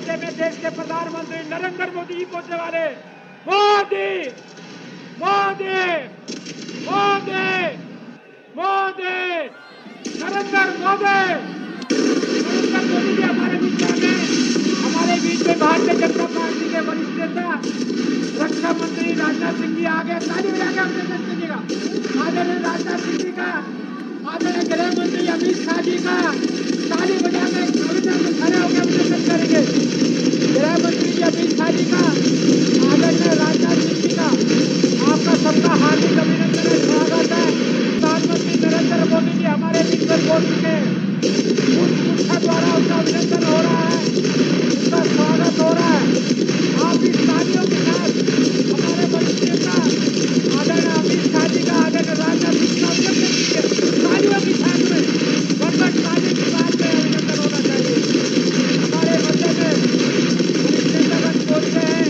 मध्य में देश के प्रधानमंत्री नरेंद्र मोदी जी पहुंचने वाले। मोदी मोदी मोदी मोदी नरेंद्र मोदी जी हमारे बीच में भारतीय जनता पार्टी के वरिष्ठ नेता रक्षा मंत्री राजनाथ सिंह जी आगे ताली बजा के अभिनंदन कीजिएगा। आदरणीय राजनाथ सिंह जी का, आदरणीय गृह मंत्री अमित शाह जी का ताली बजा के अभिनंदन खड़े होकर अभिनंदन करेंगे। गृह मंत्री जी अमित शाह जी का, आदरणीय राजनाथ सिंह जी का आपका सबका हार्दिक अभिनंदन है, स्वागत है। प्रधानमंत्री नरेंद्र मोदी जी हमारे बीच में पहुंच चुके हैं। द्वारा उनका अभिनंदन हो रहा है, उनका स्वागत हो रहा है। आप इस तालियों के साथ हमारे वरिष्ठ नेता आदरणीय अमित शाह जी का, आदरणीय राजनाथ सिंह का अभिनंदन कीजिए। तालियों की साथ में बरकत ताली की बात में अभिनंदन होना चाहिए। हमारे मध्य में वरिष्ठ नेतागण पहुंचते हैं।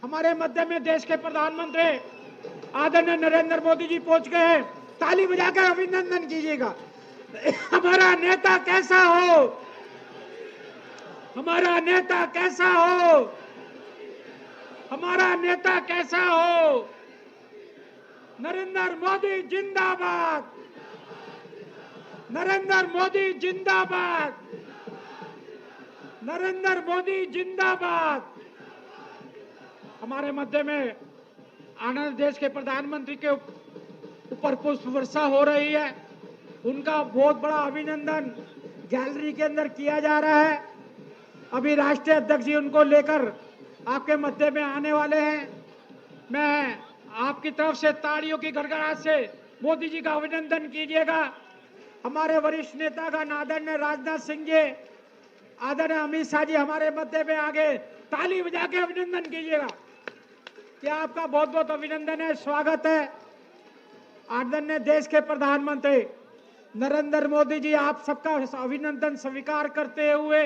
हमारे मध्य में देश के प्रधानमंत्री आदरणीय नरेंद्र मोदी जी पहुंच गए हैं। ताली बजाकर अभिनंदन कीजिएगा। हमारा नेता कैसा हो, हमारा नेता कैसा हो, हमारा नेता कैसा हो। नरेंद्र मोदी जिंदाबाद, नरेंद्र मोदी जिंदाबाद, नरेंद्र मोदी जिंदाबाद। हमारे मध्य में आनंद देश के प्रधानमंत्री के ऊपर पुष्प वर्षा हो रही है। उनका बहुत बड़ा अभिनंदन गैलरी के अंदर किया जा रहा है। अभी राष्ट्रीय अध्यक्ष जी उनको लेकर आपके मध्य में आने वाले हैं। मैं आपकी तरफ से तालियों की गड़गड़ाहट से मोदी जी का अभिनंदन कीजिएगा। हमारे वरिष्ठ नेतागण आदरणीय राजनाथ सिंह जी, आदरणीय अमित शाह जी हमारे मध्य में आगे ताली बजा के अभिनंदन कीजिएगा। क्या आपका बहुत बहुत अभिनंदन है, स्वागत है। आदरणीय देश के प्रधानमंत्री नरेंद्र मोदी जी आप सबका अभिनंदन स्वीकार करते हुए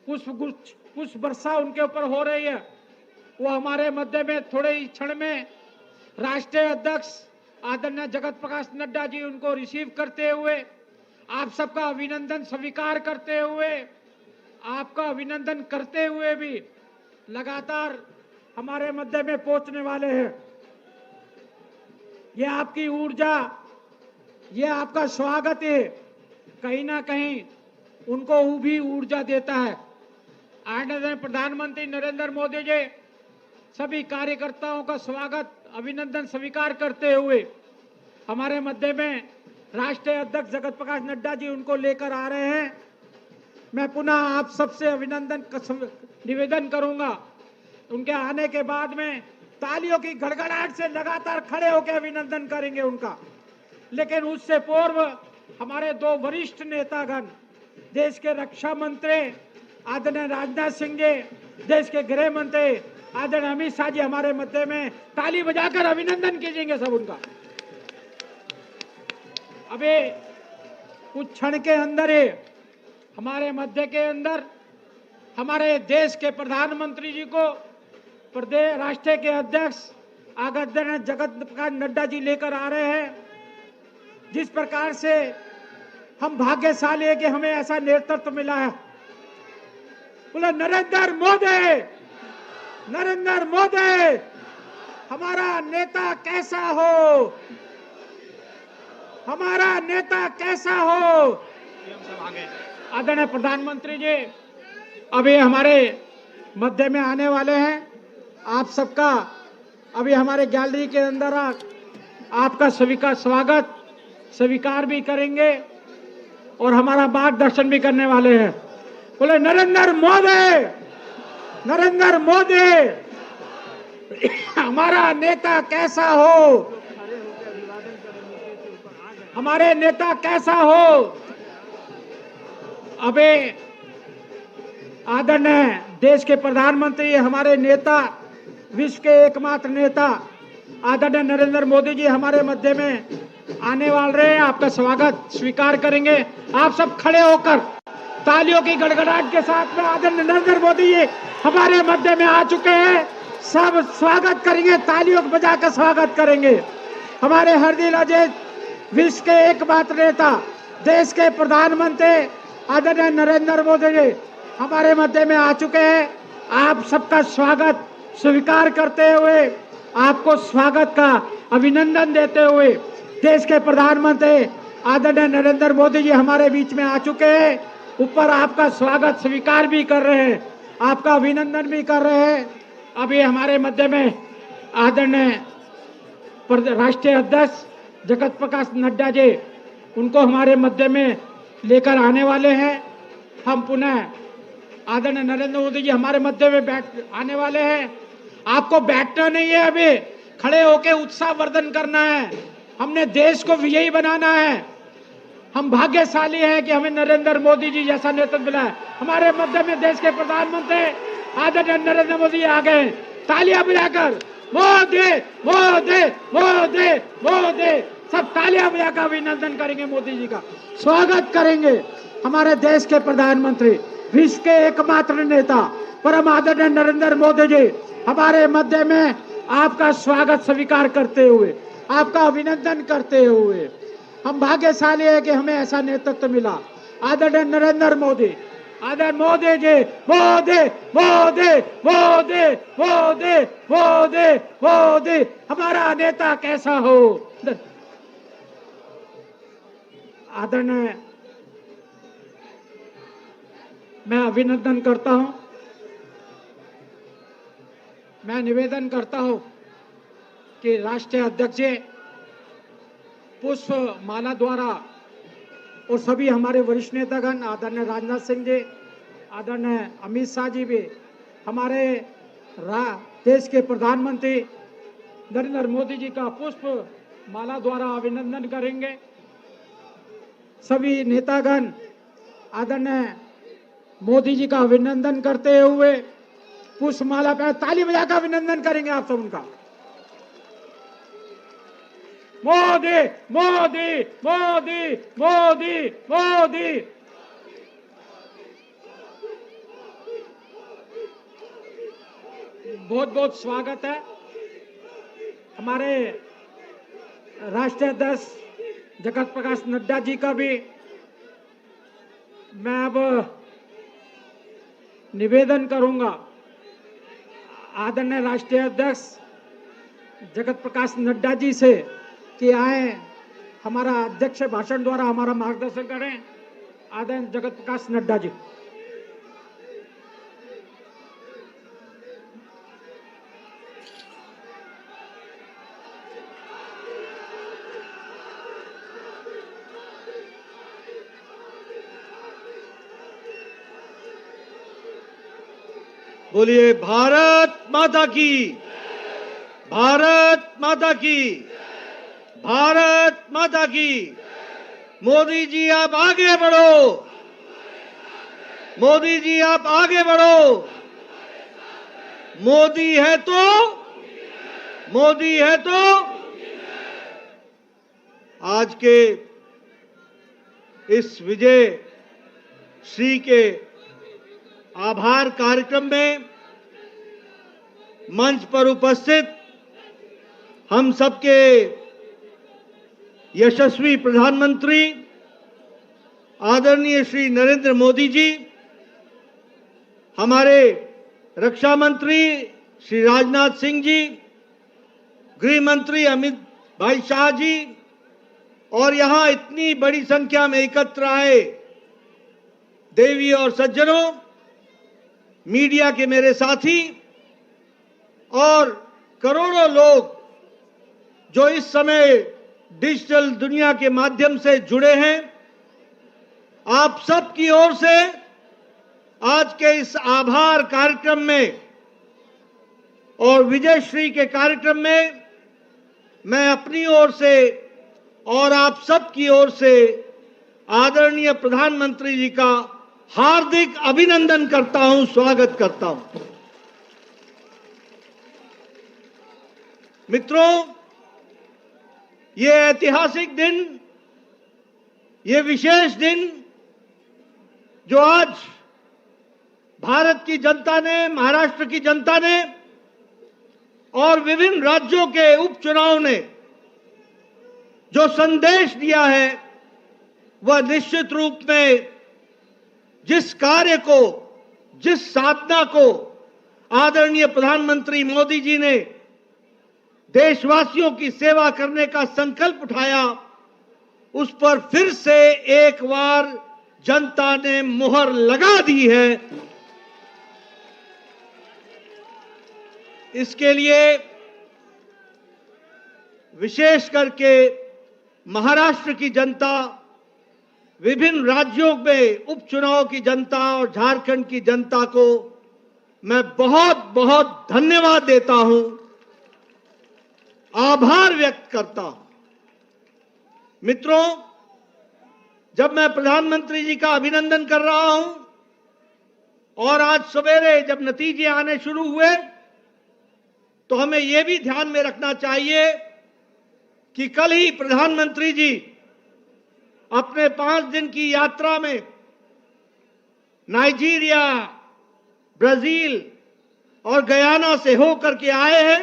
पुष्प वर्षा उनके ऊपर हो रही है। वो हमारे मध्य में थोड़े ही क्षण में राष्ट्रीय अध्यक्ष आदरणीय जगत प्रकाश नड्डा जी उनको रिसीव करते हुए आप सबका अभिनंदन स्वीकार करते हुए, आपका अभिनंदन करते हुए भी लगातार हमारे मध्य में पहुंचने वाले हैं। ये आपकी ऊर्जा, ये आपका स्वागत है, कहीं ना कहीं उनको भी ऊर्जा देता है। आदरणीय प्रधानमंत्री नरेंद्र मोदी जी सभी कार्यकर्ताओं का स्वागत अभिनंदन स्वीकार करते हुए हमारे मध्य में राष्ट्रीय अध्यक्ष जगत प्रकाश नड्डा जी उनको लेकर आ रहे हैं। मैं पुनः आप सबसे अभिनंदन निवेदन करूंगा। उनके आने के बाद में तालियों की गड़गड़ाहट से लगातार खड़े होकर अभिनंदन करेंगे उनका। लेकिन उससे पूर्व हमारे दो वरिष्ठ नेतागण, देश के रक्षा मंत्री आदरणीय राजनाथ सिंह जी, देश के गृह मंत्री आदरणीय अमित शाह जी हमारे मध्य में ताली बजाकर अभिनंदन कीजिएंगे सब उनका। अभी कुछ क्षण के अंदर ही हमारे मध्य के अंदर हमारे देश के प्रधानमंत्री जी को प्रदेश राष्ट्र के अध्यक्ष आदरणीय जगत प्रकाश नड्डा जी लेकर आ रहे हैं। जिस प्रकार से हम भाग्यशाली है कि हमें ऐसा नेतृत्व मिला है। बोले नरेंद्र मोदी, नरेंद्र मोदी हमारा नेता कैसा हो, हमारा नेता कैसा हो। आदरणीय प्रधानमंत्री जी अभी हमारे मध्य में आने वाले हैं। आप सबका अभी हमारे गैलरी के अंदर आपका सभी का स्वागत स्वीकार भी करेंगे और हमारा मार्गदर्शन भी करने वाले हैं। बोले नरेंद्र मोदी, नरेंद्र मोदी हमारा नेता कैसा हो, हमारे नेता कैसा हो। अबे आदरणीय देश के प्रधानमंत्री हमारे नेता, विश्व के एकमात्र नेता आदरणीय नरेंद्र मोदी जी हमारे मध्य में आने वाले हैं। आपका स्वागत स्वीकार करेंगे। आप सब खड़े होकर तालियों की गड़गड़ाहट के साथ में आदरणीय नरेंद्र मोदी जी हमारे मध्य में आ चुके हैं। सब स्वागत करेंगे, तालियों को बजाकर स्वागत करेंगे। हमारे हरदिल अजीज, विश्व के एकमात्र नेता, देश के प्रधानमंत्री आदरणीय नरेंद्र मोदी जी हमारे मध्य में आ चुके हैं। आप सबका स्वागत स्वीकार करते हुए, आपको स्वागत का अभिनंदन देते हुए, देश के प्रधानमंत्री आदरणीय नरेंद्र मोदी जी हमारे बीच में आ चुके हैं। ऊपर आपका स्वागत स्वीकार भी कर रहे हैं, आपका अभिनंदन भी कर रहे हैं। अभी हमारे मध्य में आदरणीय राष्ट्रीय अध्यक्ष जगत प्रकाश नड्डा जी, उनको हमारे मध्य में लेकर आने वाले हैं। हम पुनः आदरणीय नरेंद्र मोदी जी हमारे मध्य में आने वाले हैं। आपको बैठना नहीं है, अभी खड़े होकर उत्साहवर्धन करना है। हमने देश को विजयी बनाना है। हम भाग्यशाली हैं कि हमें नरेंद्र मोदी जी जैसा नेतृत्व मिला है। हमारे मध्य में देश के प्रधानमंत्री आदरणीय नरेंद्र मोदी आ गए। तालियां बजाकर मोदी मोदी मोदी मोदी, सब तालियां बजाकर अभिनंदन करेंगे, मोदी जी का स्वागत करेंगे। हमारे देश के प्रधानमंत्री, विश्व के एकमात्र नेता, परम आदरणीय नरेंद्र मोदी जी हमारे मध्य में आपका स्वागत स्वीकार करते हुए, आपका अभिनंदन करते हुए, हम भाग्यशाली है कि हमें ऐसा नेतृत्व मिला। आदरणीय नरेंद्र मोदी, आदरणीय मोदी जी, मोदी मोदी मोदी मोदी मोदी मोदी, हमारा नेता कैसा हो। आदरणीय, मैं अभिनंदन करता हूं, मैं निवेदन करता हूं कि राष्ट्रीय अध्यक्ष जी पुष्प माला द्वारा और सभी हमारे वरिष्ठ नेतागण, आदरणीय राजनाथ सिंह जी, आदरणीय अमित शाह जी भी हमारे देश के प्रधानमंत्री नरेंद्र मोदी जी का पुष्प माला द्वारा अभिनंदन करेंगे। सभी नेतागण आदरणीय मोदी जी का अभिनंदन करते हुए पुष्प माला पर ताली बजाकर अभिनंदन करेंगे आप सब उनका। मोदी मोदी मोदी मोदी मोदी। बहुत बहुत स्वागत है। हमारे राष्ट्रीय अध्यक्ष जगत प्रकाश नड्डा जी का भी मैं अब निवेदन करूंगा आदरणीय राष्ट्रीय अध्यक्ष जगत प्रकाश नड्डा जी से कि आए हमारा अध्यक्ष भाषण द्वारा हमारा मार्गदर्शन करें। आदरणीय जगत प्रकाश नड्डा जी। बोलिए भारत माता की, भारत माता की, भारत माता की। मोदी जी आप आगे बढ़ो, मोदी जी आप आगे बढ़ो। मोदी है तो, मोदी है तो। आज के इस विजय श्री के आभार कार्यक्रम में मंच पर उपस्थित हम सबके यशस्वी प्रधानमंत्री आदरणीय श्री नरेंद्र मोदी जी, हमारे रक्षा मंत्री श्री राजनाथ सिंह जी, गृह मंत्री अमित भाई शाह जी, और यहां इतनी बड़ी संख्या में एकत्र आए देवी और सज्जनों, मीडिया के मेरे साथी और करोड़ों लोग जो इस समय डिजिटल दुनिया के माध्यम से जुड़े हैं, आप सब की ओर से आज के इस आभार कार्यक्रम में और विजयश्री के कार्यक्रम में मैं अपनी ओर से और आप सब की ओर से आदरणीय प्रधानमंत्री जी का हार्दिक अभिनंदन करता हूं, स्वागत करता हूं। मित्रों, ये ऐतिहासिक दिन, ये विशेष दिन जो आज भारत की जनता ने, महाराष्ट्र की जनता ने और विभिन्न राज्यों के उपचुनाव ने जो संदेश दिया है वह निश्चित रूप में जिस कार्य को, जिस साधना को आदरणीय प्रधानमंत्री मोदी जी ने देशवासियों की सेवा करने का संकल्प उठाया, उस पर फिर से एक बार जनता ने मुहर लगा दी है। इसके लिए विशेष करके महाराष्ट्र की जनता, विभिन्न राज्यों में उपचुनाव की जनता और झारखंड की जनता को मैं बहुत बहुत धन्यवाद देता हूं, आभार व्यक्त करता हूं। मित्रों, जब मैं प्रधानमंत्री जी का अभिनंदन कर रहा हूं और आज सवेरे जब नतीजे आने शुरू हुए तो हमें यह भी ध्यान में रखना चाहिए कि कल ही प्रधानमंत्री जी अपने 5 दिन की यात्रा में नाइजीरिया, ब्राजील और गयाना से होकर के आए हैं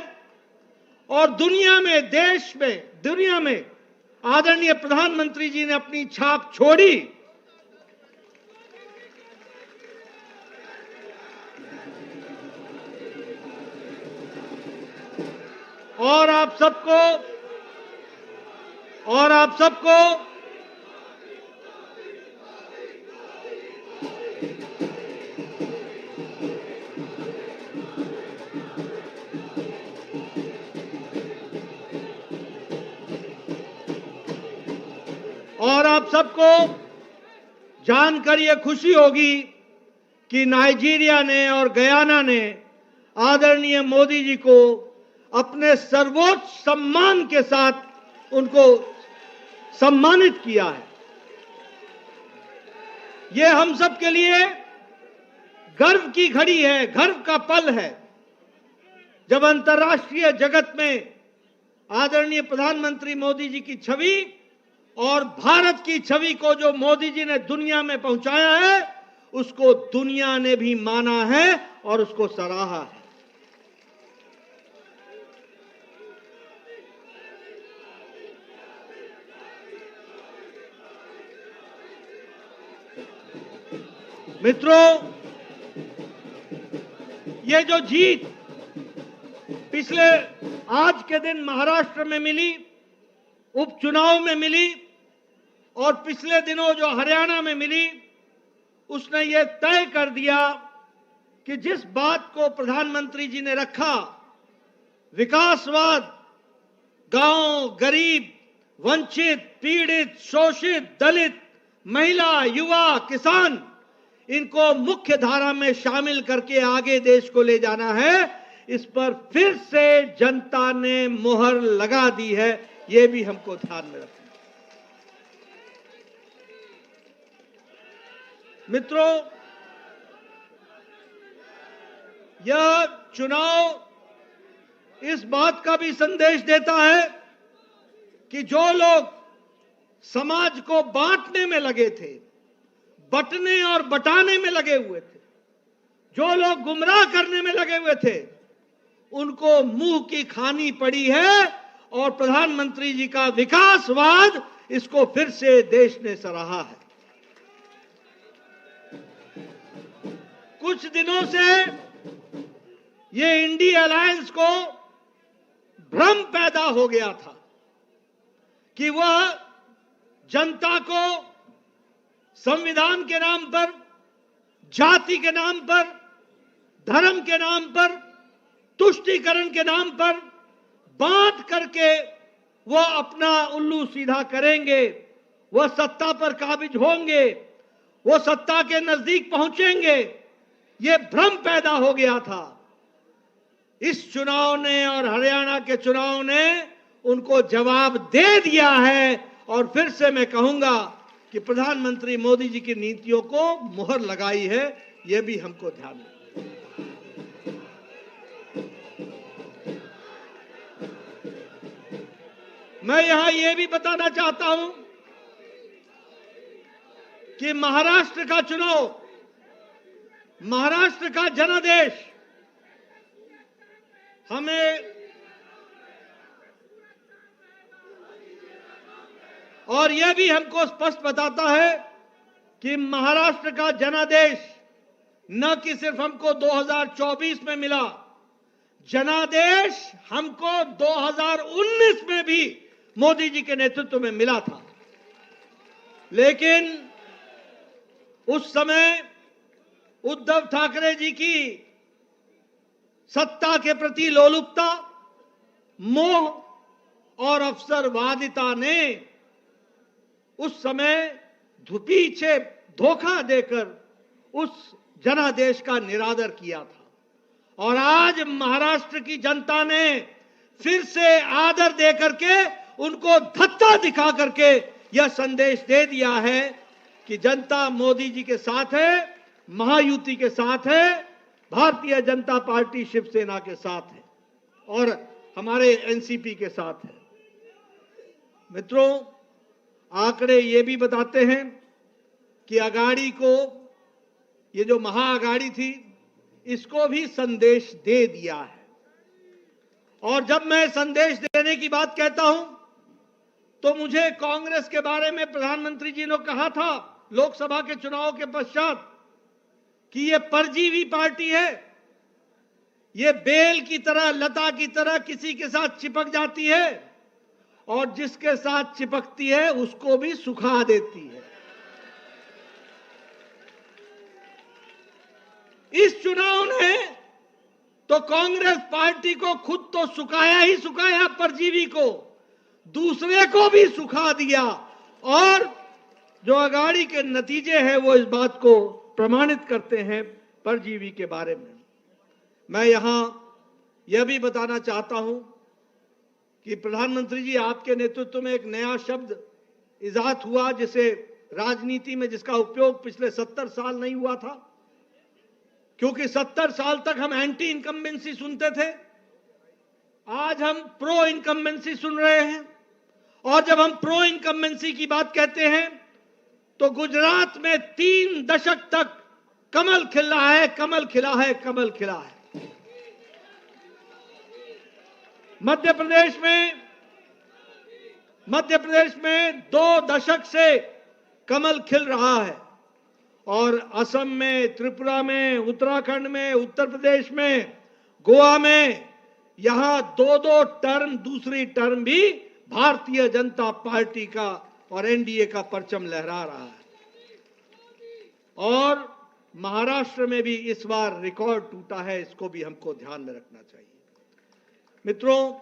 और दुनिया में आदरणीय प्रधानमंत्री जी ने अपनी छाप छोड़ी। और आप सबको जानकर यह खुशी होगी कि नाइजीरिया ने और गयाना ने आदरणीय मोदी जी को अपने सर्वोच्च सम्मान के साथ उनको सम्मानित किया है। यह हम सब के लिए गर्व की घड़ी है, गर्व का पल है, जब अंतर्राष्ट्रीय जगत में आदरणीय प्रधानमंत्री मोदी जी की छवि और भारत की छवि को जो मोदी जी ने दुनिया में पहुंचाया है, उसको दुनिया ने भी माना है और उसको सराहा है। मित्रों, ये जो जीत पिछले आज के दिन महाराष्ट्र में मिली, उपचुनाव में मिली और पिछले दिनों जो हरियाणा में मिली, उसने ये तय कर दिया कि जिस बात को प्रधानमंत्री जी ने रखा, विकासवाद, गांव, गरीब, वंचित, पीड़ित, शोषित, दलित, महिला, युवा, किसान, इनको मुख्य धारा में शामिल करके आगे देश को le जाना है, इस पर फिर से जनता ने मुहर लगा दी है। ये भी हमको ध्यान में रखना। मित्रों, यह चुनाव इस बात का भी संदेश देता है कि जो लोग समाज को बांटने में लगे थे, बंटने और बटाने में लगे हुए थे, जो लोग गुमराह करने में लगे हुए थे, उनको मुंह की खानी पड़ी है और प्रधानमंत्री जी का विकासवाद, इसको फिर से देश ने सराहा है। कुछ दिनों से ये इंडी अलायंस को भ्रम पैदा हो गया था कि वह जनता को संविधान के नाम पर, जाति के नाम पर, धर्म के नाम पर, तुष्टीकरण के नाम पर बांट करके वह अपना उल्लू सीधा करेंगे, वह सत्ता पर काबिज होंगे, वह सत्ता के नजदीक पहुंचेंगे। यह भ्रम पैदा हो गया था। इस चुनाव ने और हरियाणा के चुनाव ने उनको जवाब दे दिया है और फिर से मैं कहूंगा कि प्रधानमंत्री मोदी जी की नीतियों को मुहर लगाई है। यह भी हमको ध्यान में। मैं यहां यह भी बताना चाहता हूं कि महाराष्ट्र का चुनाव, महाराष्ट्र का जनादेश हमें और यह भी हमको स्पष्ट बताता है कि महाराष्ट्र का जनादेश न कि सिर्फ हमको 2024 में मिला, जनादेश हमको 2019 में भी मोदी जी के नेतृत्व में मिला था। लेकिन उस समय उद्धव ठाकरे जी की सत्ता के प्रति लोलुपता, मोह और अवसरवादिता ने उस समय पीछे धोखा देकर उस जनादेश का निरादर किया था। और आज महाराष्ट्र की जनता ने फिर से आदर दे करके, उनको धत्ता दिखा करके यह संदेश दे दिया है कि जनता मोदी जी के साथ है, महायुति के साथ है, भारतीय जनता पार्टी शिवसेना के साथ है और हमारे एनसीपी के साथ है। मित्रों, आंकड़े ये भी बताते हैं कि अगाड़ी को, ये जो महाअगाड़ी थी, इसको भी संदेश दे दिया है। और जब मैं संदेश देने की बात कहता हूं तो मुझे कांग्रेस के बारे में प्रधानमंत्री जी ने कहा था लोकसभा के चुनाव के पश्चात कि ये परजीवी पार्टी है, ये बेल की तरह, लता की तरह किसी के साथ चिपक जाती है और जिसके साथ चिपकती है उसको भी सुखा देती है। इस चुनाव ने तो कांग्रेस पार्टी को खुद तो सुखाया ही सुखाया, परजीवी को, दूसरे को भी सुखा दिया। और जो अगाड़ी के नतीजे हैं वो इस बात को प्रमाणित करते हैं परजीवी के बारे में। मैं यहां यह भी बताना चाहता हूं कि प्रधानमंत्री जी, आपके नेतृत्व में एक नया शब्द इजाद हुआ, जिसे राजनीति में जिसका उपयोग पिछले 70 साल नहीं हुआ था, क्योंकि 70 साल तक हम एंटी इनकम्बेंसी सुनते थे। आज हम प्रो इनकम्बेंसी सुन रहे हैं। और जब हम प्रो इनकम्बेंसी की बात कहते हैं तो गुजरात में 3 दशक तक कमल खिला है, कमल खिला है, कमल खिला है। मध्य प्रदेश में 2 दशक से कमल खिल रहा है। और असम में, त्रिपुरा में, उत्तराखंड में, उत्तर प्रदेश में, गोवा में, यहां 2-2 टर्म, दूसरी टर्म भी भारतीय जनता पार्टी का और एनडीए का परचम लहरा रहा है। और महाराष्ट्र में भी इस बार रिकॉर्ड टूटा है, इसको भी हमको ध्यान में रखना चाहिए। मित्रों,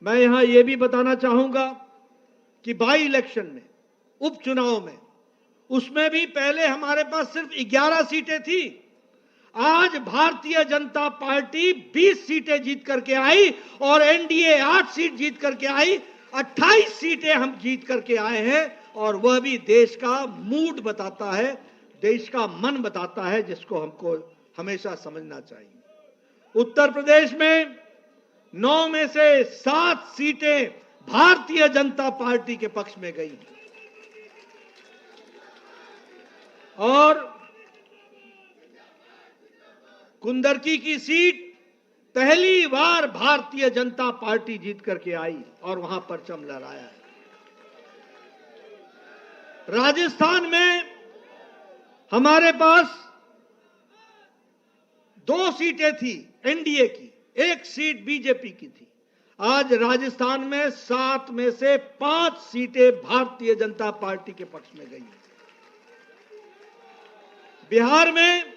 मैं यहां यह भी बताना चाहूंगा कि बाई इलेक्शन में, उपचुनाव में, उसमें भी पहले हमारे पास सिर्फ 11 सीटें थी। आज भारतीय जनता पार्टी 20 सीटें जीत करके आई और एनडीए 8 सीट जीत करके आई। 28 सीटें हम जीत करके आए हैं। और वह भी देश का मूड बताता है, देश का मन बताता है, जिसको हमको हमेशा समझना चाहिए। उत्तर प्रदेश में 9 में से 7 सीटें भारतीय जनता पार्टी के पक्ष में गई और कुंदरकी की सीट पहली बार भारतीय जनता पार्टी जीत करके आई और वहां परचम लहराया है। राजस्थान में हमारे पास 2 सीटें थी एनडीए की, 1 सीट बीजेपी की थी। आज राजस्थान में 7 में से 5 सीटें भारतीय जनता पार्टी के पक्ष में गई। बिहार में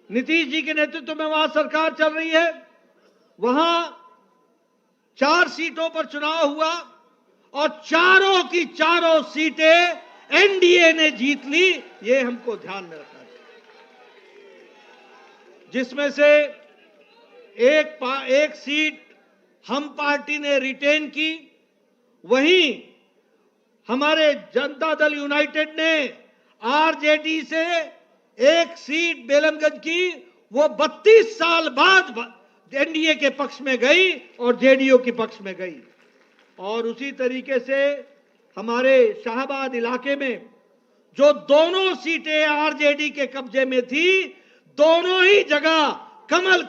नीतीश जी के नेतृत्व में वहां सरकार चल रही है, वहां 4 सीटों पर चुनाव हुआ और चारों की चारों सीटें एनडीए ने जीत ली। ये हमको ध्यान में रखना चाहिए। जिसमें से एक सीट हम पार्टी ने रिटेन की, वहीं हमारे जनता दल यूनाइटेड ने आरजेडी से 1 सीट बेलमगंज की, वो 32 साल बाद एनडीए के पक्ष में गई और जेडीयू के पक्ष में गई। और उसी तरीके से हमारे शाहबाद इलाके में जो दोनों सीटें आरजेडी के कब्जे में थी, दोनों ही जगह कमल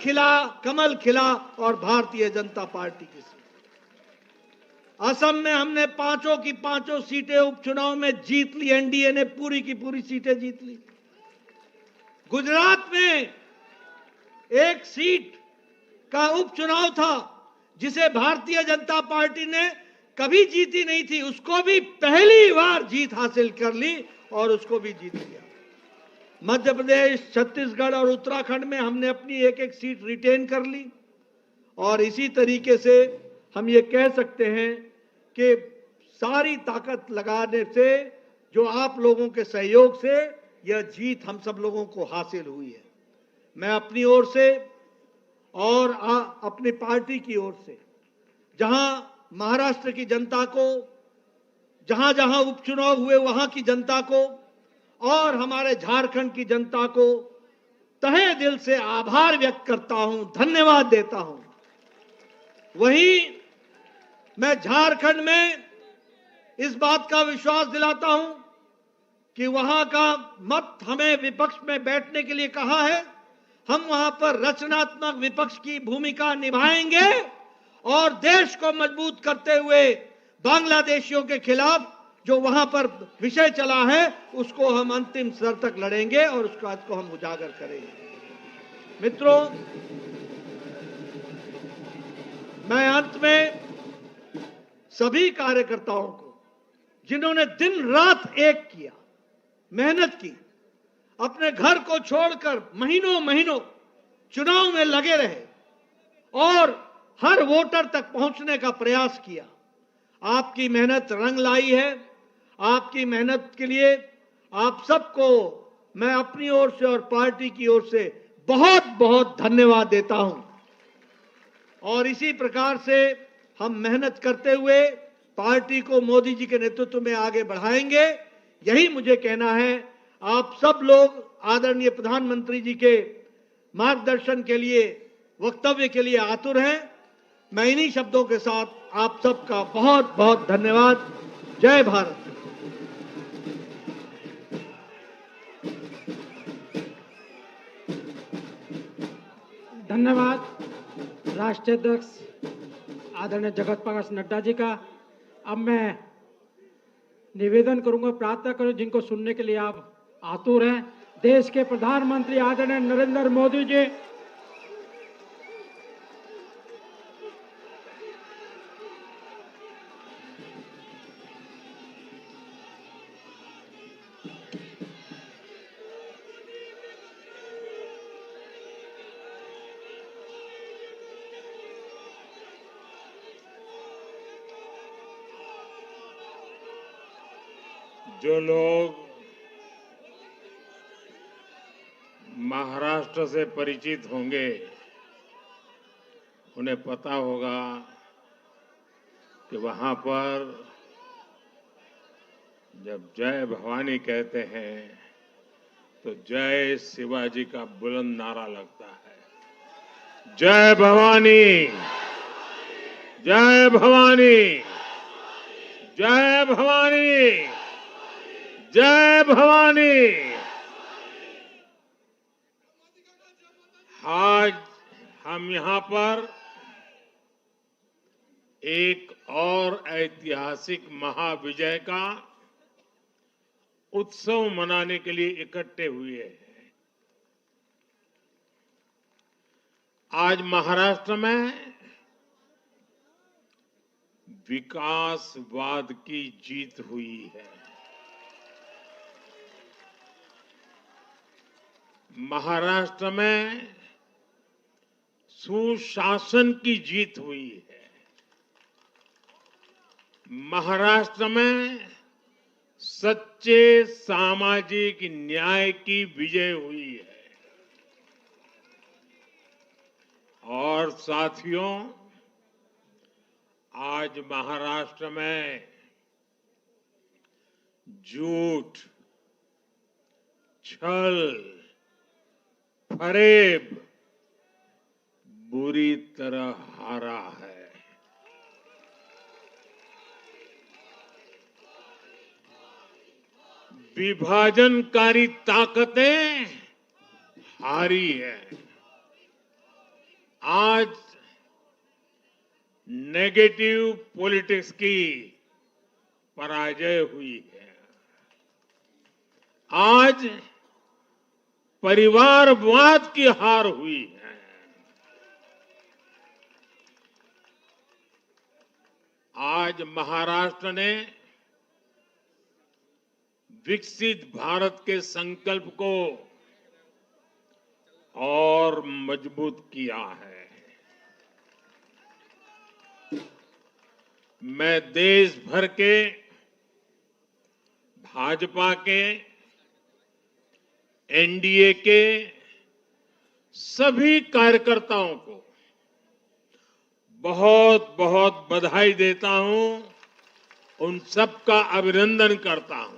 खिला और भारतीय जनता पार्टी की सीट। असम में हमने पांचों की पांचों सीटें उपचुनाव में जीत ली, एनडीए ने पूरी की पूरी सीटें जीत ली। गुजरात में एक सीट का उपचुनाव था जिसे भारतीय जनता पार्टी ने कभी जीती नहीं थी, उसको भी पहली बार जीत हासिल कर ली और उसको भी जीत लिया। मध्य प्रदेश, छत्तीसगढ़ और उत्तराखंड में हमने अपनी एक एक सीट रिटेन कर ली और इसी तरीके से हम ये कह सकते हैं कि सारी ताकत लगाने से, जो आप लोगों के सहयोग से यह जीत हम सब लोगों को हासिल हुई है। मैं अपनी ओर से और अपनी पार्टी की ओर से, जहां महाराष्ट्र की जनता को, जहां जहां उपचुनाव हुए वहां की जनता को और हमारे झारखंड की जनता को तहे दिल से आभार व्यक्त करता हूं, धन्यवाद देता हूं। वहीं मैं झारखंड में इस बात का विश्वास दिलाता हूं कि वहां का मत हमें विपक्ष में बैठने के लिए कहा है, हम वहां पर रचनात्मक विपक्ष की भूमिका निभाएंगे और देश को मजबूत करते हुए बांग्लादेशियों के खिलाफ जो वहां पर विषय चला है उसको हम अंतिम स्तर तक लड़ेंगे और उस बात को हम उजागर करेंगे। मित्रों, मैं अंत में सभी कार्यकर्ताओं को, जिन्होंने दिन रात एक किया, मेहनत की, अपने घर को छोड़कर महीनों महीनों चुनाव में लगे रहे और हर वोटर तक पहुंचने का प्रयास किया, आपकी मेहनत रंग लाई है। आपकी मेहनत के लिए आप सबको मैं अपनी ओर से और पार्टी की ओर से बहुत बहुत धन्यवाद देता हूं और इसी प्रकार से हम मेहनत करते हुए पार्टी को मोदी जी के नेतृत्व में आगे बढ़ाएंगे। यही मुझे कहना है। आप सब लोग आदरणीय प्रधानमंत्री जी के मार्गदर्शन के लिए, वक्तव्य के लिए आतुर हैं। मैं इन्हीं शब्दों के साथ आप सबका बहुत बहुत धन्यवाद। जय भारत। धन्यवाद राष्ट्रीय अध्यक्ष आदरणीय जगत प्रकाश नड्डा जी का। अब मैं निवेदन करूंगा, प्रार्थना करूं, जिनको सुनने के लिए आप आतुर हैं, देश के प्रधानमंत्री आदरणीय नरेंद्र मोदी जी, जो लोग महाराष्ट्र से परिचित होंगे उन्हें पता होगा कि वहां पर जब जय भवानी कहते हैं तो जय शिवाजी का बुलंद नारा लगता है। जय भवानी, जय भवानी, जय भवानी, जय भवानी। आज हम यहां पर एक और ऐतिहासिक महाविजय का उत्सव मनाने के लिए इकट्ठे हुए हैं। आज महाराष्ट्र में विकासवाद की जीत हुई है। महाराष्ट्र में सुशासन की जीत हुई है। महाराष्ट्र में सच्चे सामाजिक न्याय की विजय हुई है। और साथियों, आज महाराष्ट्र में झूठ, छल, फरेब बुरी तरह हारा है। विभाजनकारी ताकतें हारी है। आज नेगेटिव पॉलिटिक्स की पराजय हुई है। आज परिवारवाद की हार हुई है। आज महाराष्ट्र ने विकसित भारत के संकल्प को और मजबूत किया है। मैं देश भर के भाजपा के, एनडीए के सभी कार्यकर्ताओं को बहुत बहुत बधाई देता हूं, उन सबका अभिनंदन करता हूं।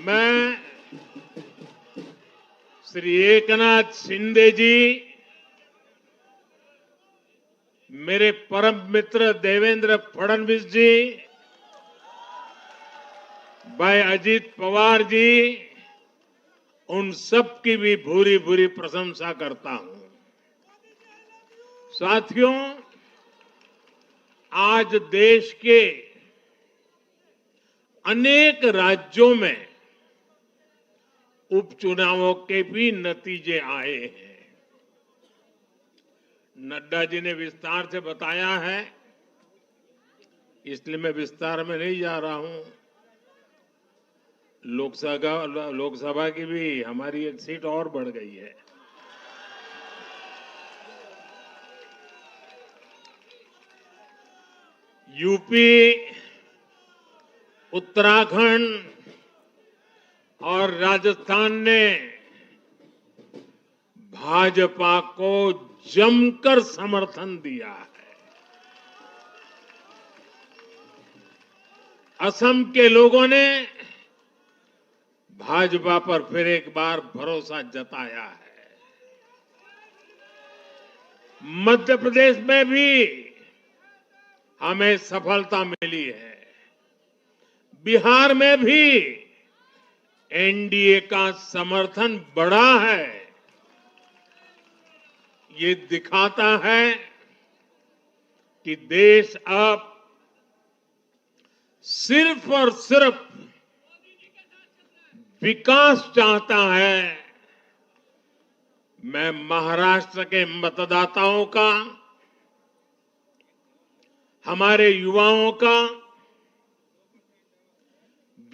मैं श्री एकनाथ शिंदे जी, मेरे परम मित्र देवेंद्र फडणवीस जी, भाई अजीत पवार जी, उन सब की भी भूरी भूरी प्रशंसा करता हूं। साथियों, आज देश के अनेक राज्यों में उपचुनावों के भी नतीजे आए हैं। नड्डा जी ने विस्तार से बताया है, इसलिए मैं विस्तार में नहीं जा रहा हूं। लोकसभा की भी हमारी एक सीट और बढ़ गई है। यूपी, उत्तराखंड और राजस्थान ने भाजपा को जमकर समर्थन दिया है। असम के लोगों ने भाजपा पर फिर एक बार भरोसा जताया है। मध्य प्रदेश में भी हमें सफलता मिली है। बिहार में भी एनडीए का समर्थन बढ़ा है। ये दिखाता है कि देश अब सिर्फ और सिर्फ विकास चाहता है। मैं महाराष्ट्र के मतदाताओं का, हमारे युवाओं का,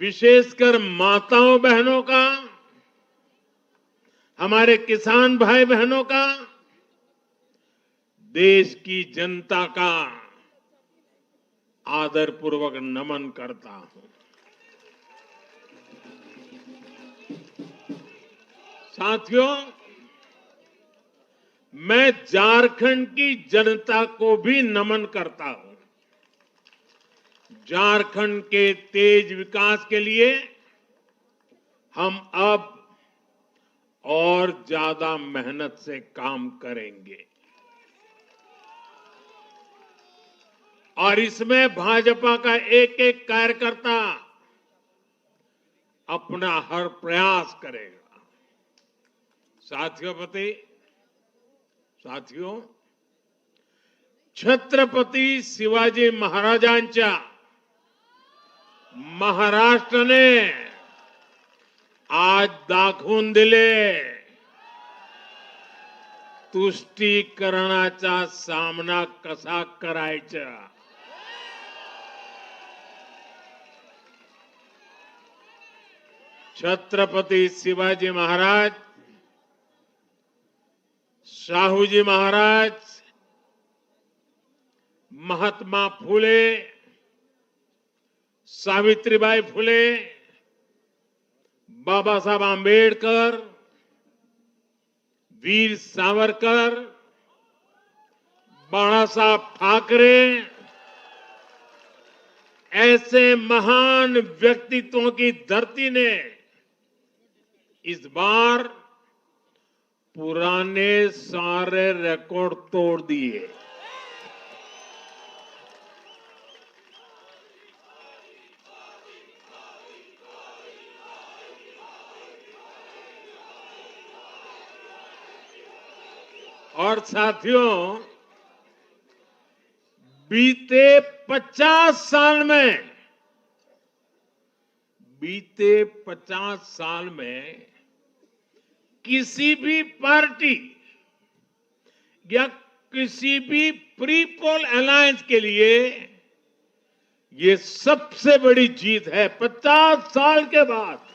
विशेषकर माताओं बहनों का, हमारे किसान भाई बहनों का, देश की जनता का आदरपूर्वक नमन करता हूं। साथियों, मैं झारखंड की जनता को भी नमन करता हूं। झारखंड के तेज विकास के लिए हम अब और ज्यादा मेहनत से काम करेंगे और इसमें भाजपा का एक एक कार्यकर्ता अपना हर प्रयास करेगा। साथियों, छत्रपती शिवाजी महाराजांच्या महाराष्ट्राने आज दाखवून दिले, तुष्टीकरणाचा सामना कसा करायचा। छत्रपती शिवाजी महाराज, शाहूजी महाराज, महात्मा फुले, सावित्रीबाई फुले, बाबा साहब आंबेडकर, वीर सावरकर, बाला साहब ठाकरे, ऐसे महान व्यक्तित्वों की धरती ने इस बार पुराने सारे रिकॉर्ड तोड़ दिए। और साथियों, बीते 50 साल में किसी भी पार्टी या किसी भी प्री पोल अलायंस के लिए ये सबसे बड़ी जीत है 50 साल के बाद।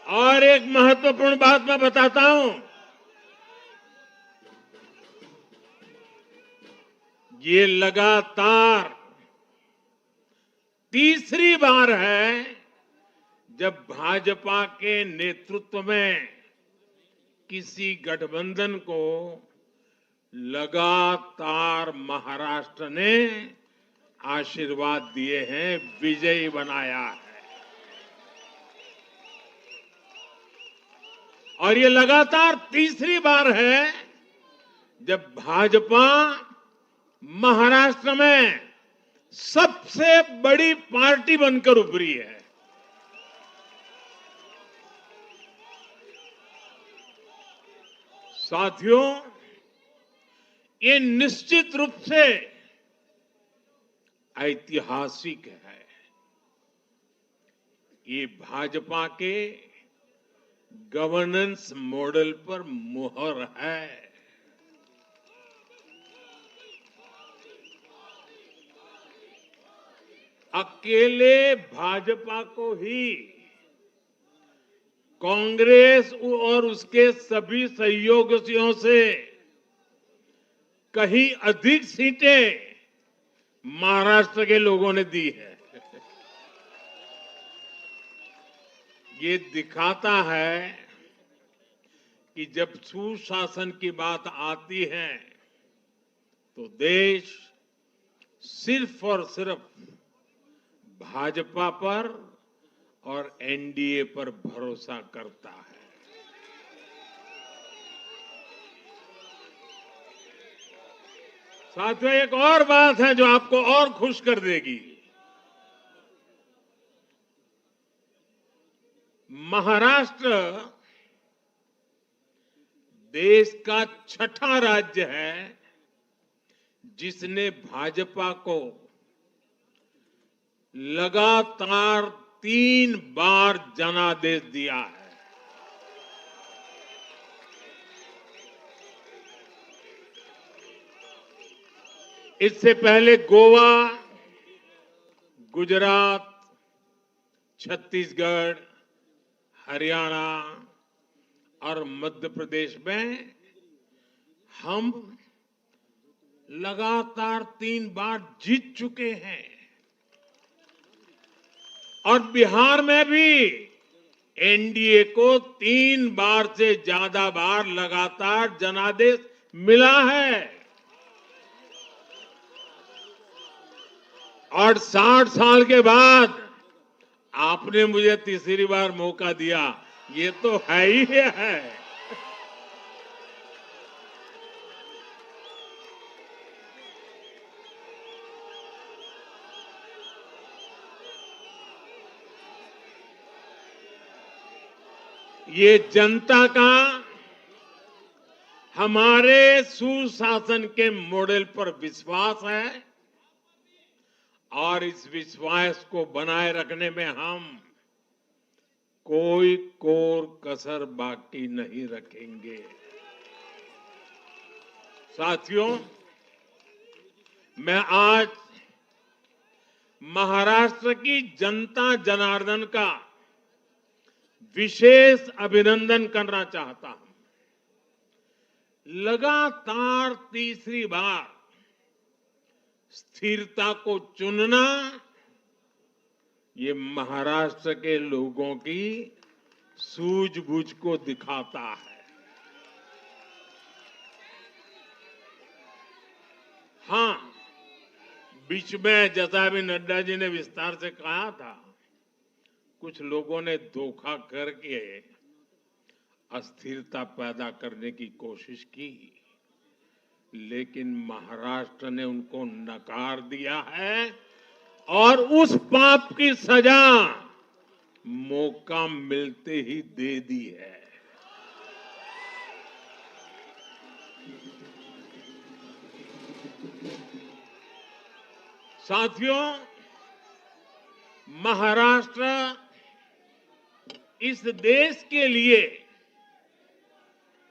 और एक महत्वपूर्ण बात मैं बताता हूं, ये लगातार तीसरी बार है जब भाजपा के नेतृत्व में किसी गठबंधन को लगातार महाराष्ट्र ने आशीर्वाद दिए हैं, विजयी बनाया है। और ये लगातार तीसरी बार है जब भाजपा महाराष्ट्र में सबसे बड़ी पार्टी बनकर उभरी है। साथियों, ये निश्चित रूप से ऐतिहासिक है। ये भाजपा के गवर्नेंस मॉडल पर मुहर है। अकेले भाजपा को ही कांग्रेस और उसके सभी सहयोगियों से कहीं अधिक सीटें महाराष्ट्र के लोगों ने दी है। ये दिखाता है कि जब सुशासन की बात आती है तो देश सिर्फ और सिर्फ भाजपा पर और एनडीए पर भरोसा करता है। साथियों, एक और बात है जो आपको और खुश कर देगी। महाराष्ट्र देश का छठा राज्य है जिसने भाजपा को लगातार 3 बार जनादेश दिया है। इससे पहले गोवा, गुजरात, छत्तीसगढ़, हरियाणा और मध्य प्रदेश में हम लगातार 3 बार जीत चुके हैं। और बिहार में भी एनडीए को 3 बार से ज्यादा बार लगातार जनादेश मिला है। और 60 साल के बाद आपने मुझे तीसरी बार मौका दिया, ये तो है ही है। ये जनता का हमारे सुशासन के मॉडल पर विश्वास है और इस विश्वास को बनाए रखने में हम कोई कोर कसर बाकी नहीं रखेंगे। साथियों, मैं आज महाराष्ट्र की जनता जनार्दन का विशेष अभिनंदन करना चाहता हूं। लगातार तीसरी बार स्थिरता को चुनना ये महाराष्ट्र के लोगों की सूझबूझ को दिखाता है। हाँ, बीच में जैसा अभी नड्डा जी ने विस्तार से कहा था, कुछ लोगों ने धोखा करके अस्थिरता पैदा करने की कोशिश की, लेकिन महाराष्ट्र ने उनको नकार दिया है और उस पाप की सजा मौका मिलते ही दे दी है। साथियों, महाराष्ट्र इस देश के लिए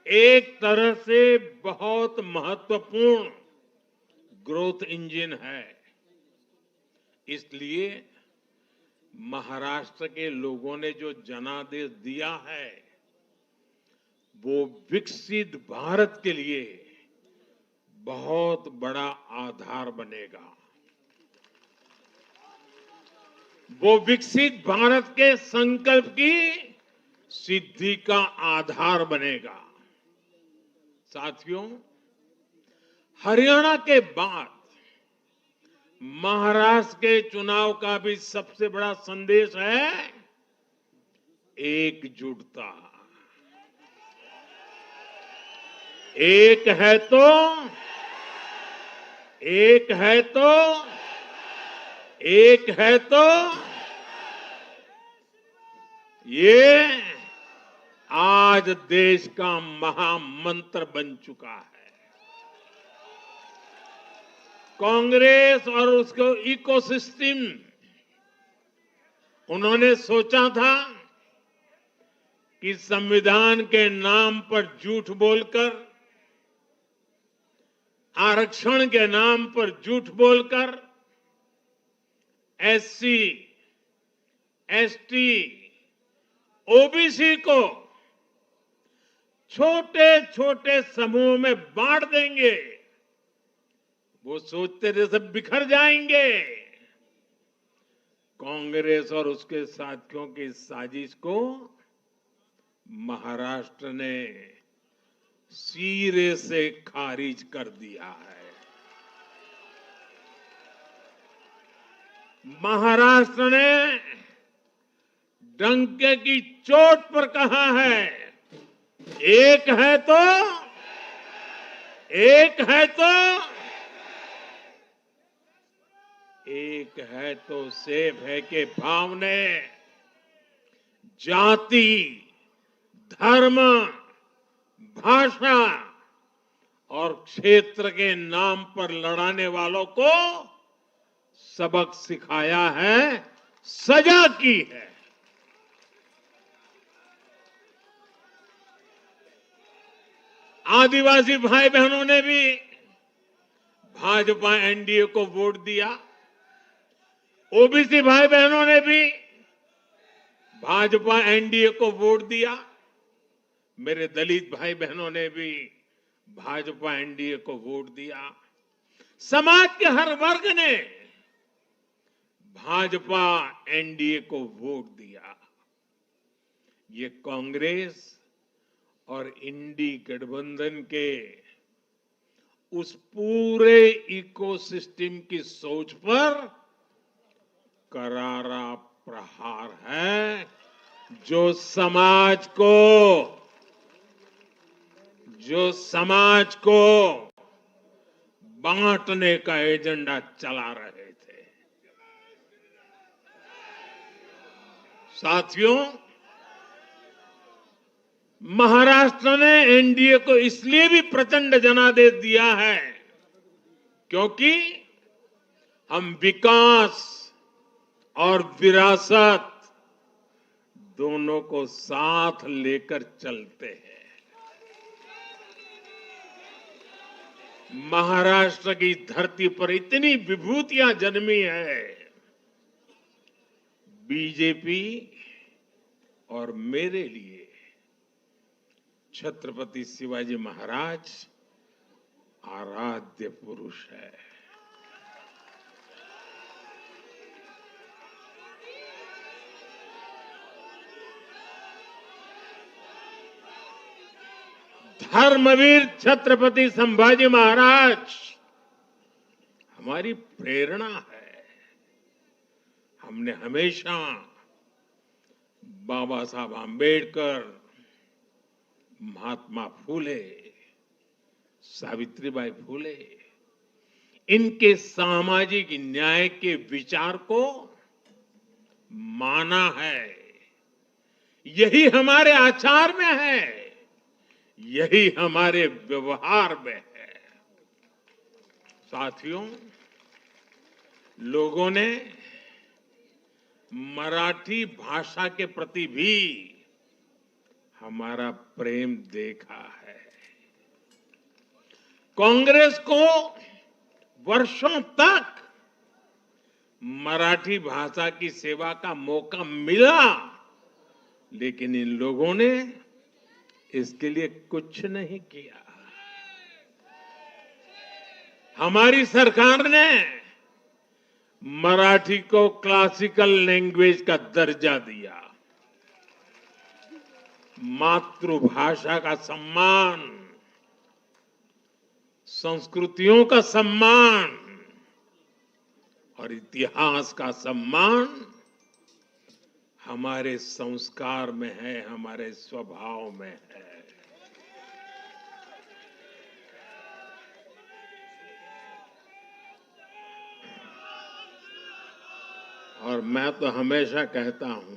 एक तरह से बहुत महत्वपूर्ण ग्रोथ इंजन है। इसलिए महाराष्ट्र के लोगों ने जो जनादेश दिया है, वो विकसित भारत के लिए बहुत बड़ा आधार बनेगा। वो विकसित भारत के संकल्प की सिद्धि का आधार बनेगा। साथियों, हरियाणा के बाद महाराष्ट्र के चुनाव का भी सबसे बड़ा संदेश है एकजुटता। एक है तो एक है तो एक है तो ये आज देश का महामंत्र बन चुका है। कांग्रेस और उसको इकोसिस्टम, उन्होंने सोचा था कि संविधान के नाम पर झूठ बोलकर, आरक्षण के नाम पर झूठ बोलकर एससी, एसटी, ओबीसी को छोटे छोटे समूह में बांट देंगे। वो सोचते थे सब बिखर जाएंगे। कांग्रेस और उसके साथियों की साजिश को महाराष्ट्र ने सिरे से खारिज कर दिया है। महाराष्ट्र ने डंके की चोट पर कहा है, एक है तो एक है तो एक है तो सेब है के भाव ने जाति, धर्म, भाषा और क्षेत्र के नाम पर लड़ाने वालों को सबक सिखाया है, सजा की है। आदिवासी भाई बहनों ने भी भाजपा एनडीए को वोट दिया। ओबीसी भाई बहनों ने भी भाजपा एनडीए को वोट दिया। मेरे दलित भाई बहनों ने भी भाजपा एनडीए को वोट दिया। समाज के हर वर्ग ने भाजपा एनडीए को वोट दिया। ये कांग्रेस और इंडी गठबंधन के उस पूरे इकोसिस्टम की सोच पर करारा प्रहार है, जो समाज को बांटने का एजेंडा चला रहे थे। साथियों, महाराष्ट्र ने एनडीए को इसलिए भी प्रचंड जनादेश दिया है क्योंकि हम विकास और विरासत दोनों को साथ लेकर चलते हैं। महाराष्ट्र की धरती पर इतनी विभूतियां जन्मी है। बीजेपी और मेरे लिए छत्रपति शिवाजी महाराज आराध्य पुरुष है। धर्मवीर छत्रपति संभाजी महाराज हमारी प्रेरणा है। हमने हमेशा बाबा साहब आंबेडकर, महात्मा फूले, सावित्रीबाई फूले, इनके सामाजिक न्याय के विचार को माना है। यही हमारे आचार में है, यही हमारे व्यवहार में है। साथियों, लोगों ने मराठी भाषा के प्रति भी हमारा प्रेम देखा है। कांग्रेस को वर्षों तक मराठी भाषा की सेवा का मौका मिला, लेकिन इन लोगों ने इसके लिए कुछ नहीं किया। हमारी सरकार ने मराठी को क्लासिकल लैंग्वेज का दर्जा दिया। मातृभाषा का सम्मान, संस्कृतियों का सम्मान और इतिहास का सम्मान हमारे संस्कार में है, हमारे स्वभाव में है। और मैं तो हमेशा कहता हूं,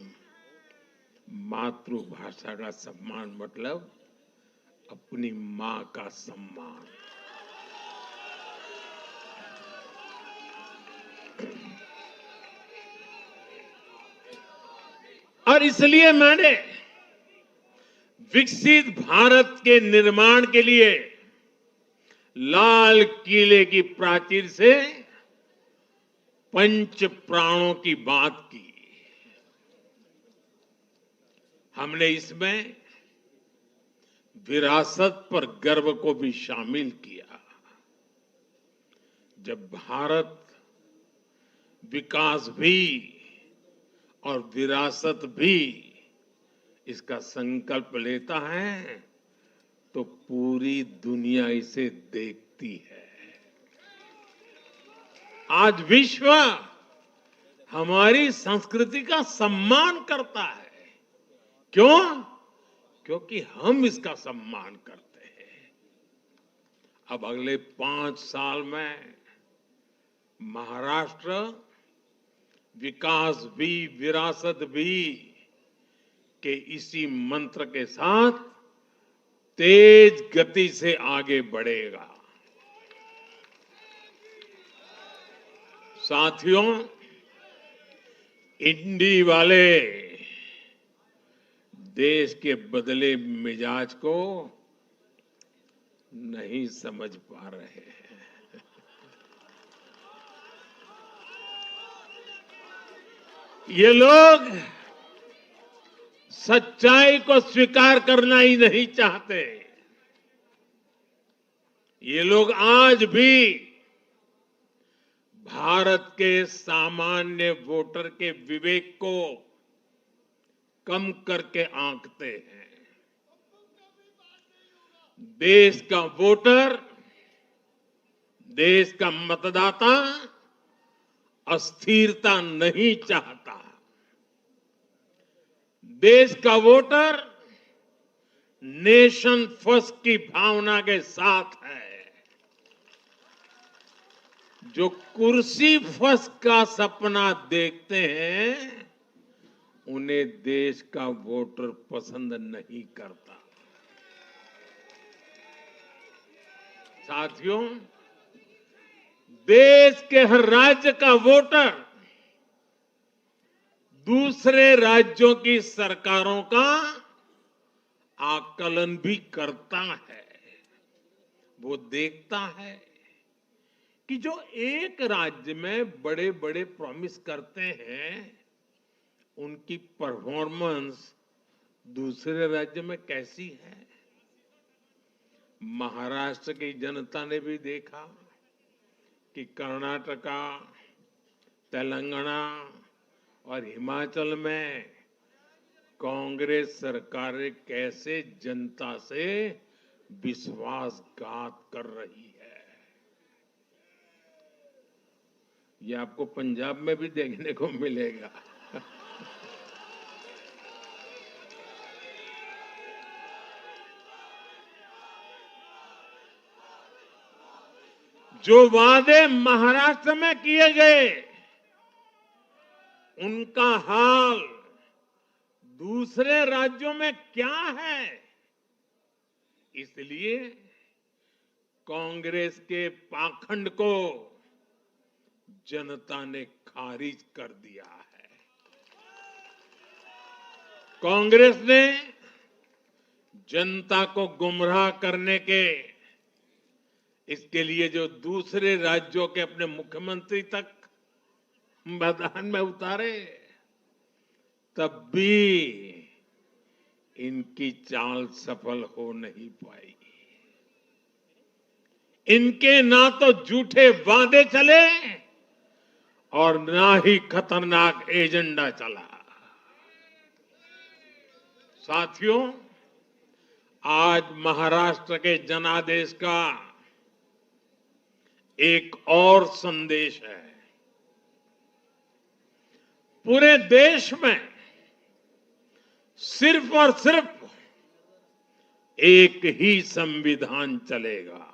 मातृभाषा का सम्मान मतलब अपनी मां का सम्मान। और इसलिए मैंने विकसित भारत के निर्माण के लिए लाल किले की प्राचीर से पंच प्राणों की बात की। हमने इसमें विरासत पर गर्व को भी शामिल किया। जब भारत विकास भी और विरासत भी इसका संकल्प लेता है तो पूरी दुनिया इसे देखती है। आज विश्व हमारी संस्कृति का सम्मान करता है। क्यों? क्योंकि हम इसका सम्मान करते हैं। अब अगले 5 साल में महाराष्ट्र विकास भी विरासत भी के इसी मंत्र के साथ तेज गति से आगे बढ़ेगा। साथियों, इंडी वाले देश के बदले मिजाज को नहीं समझ पा रहे हैं। ये लोग सच्चाई को स्वीकार करना ही नहीं चाहते। ये लोग आज भी भारत के सामान्य वोटर के विवेक को कम करके आंकते हैं। देश का वोटर, देश का मतदाता अस्थिरता नहीं चाहता। देश का वोटर नेशन फर्स्ट की भावना के साथ है। जो कुर्सी फर्स्ट का सपना देखते हैं, उन्हें देश का वोटर पसंद नहीं करता। साथियों, देश के हर राज्य का वोटर दूसरे राज्यों की सरकारों का आकलन भी करता है। वो देखता है कि जो एक राज्य में बड़े बड़े प्रॉमिस करते हैं, उनकी परफॉर्मेंस दूसरे राज्य में कैसी है। महाराष्ट्र की जनता ने भी देखा कि कर्नाटका, तेलंगाना और हिमाचल में कांग्रेस सरकारें कैसे जनता से विश्वासघात कर रही है। ये आपको पंजाब में भी देखने को मिलेगा। जो वादे महाराष्ट्र में किए गए, उनका हाल दूसरे राज्यों में क्या है? इसलिए कांग्रेस के पाखंड को जनता ने खारिज कर दिया है। कांग्रेस ने जनता को गुमराह करने के इसके लिए जो दूसरे राज्यों के अपने मुख्यमंत्री तक मैदान में उतारे, तब भी इनकी चाल सफल हो नहीं पाई। इनके ना तो झूठे वादे चले और ना ही खतरनाक एजेंडा चला। साथियों, आज महाराष्ट्र के जनादेश का एक और संदेश है। पूरे देश में सिर्फ और सिर्फ एक ही संविधान चलेगा।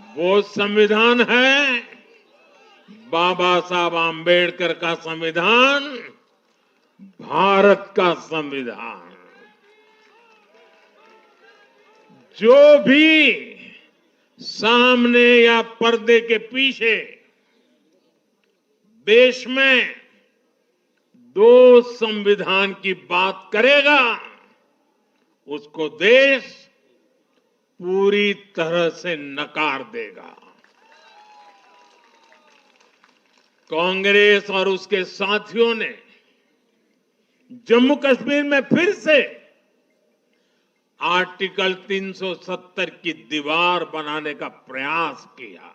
वो संविधान है बाबा साहब आम्बेडकर का संविधान, भारत का संविधान। जो भी सामने या पर्दे के पीछे देश में दो संविधान की बात करेगा, उसको देश पूरी तरह से नकार देगा। कांग्रेस और उसके साथियों ने जम्मू कश्मीर में फिर से आर्टिकल 370 की दीवार बनाने का प्रयास किया।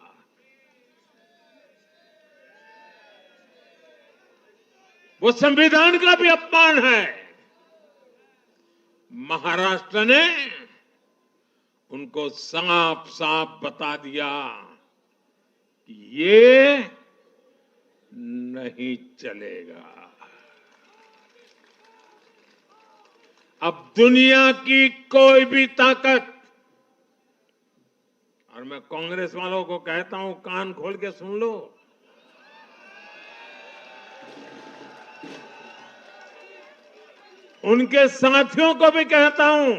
वो संविधान का भी अपमान है। महाराष्ट्र ने उनको साफ साफ बता दिया कि ये नहीं चलेगा। अब दुनिया की कोई भी ताकत, और मैं कांग्रेस वालों को कहता हूं, कान खोल के सुन लो, उनके साथियों को भी कहता हूं,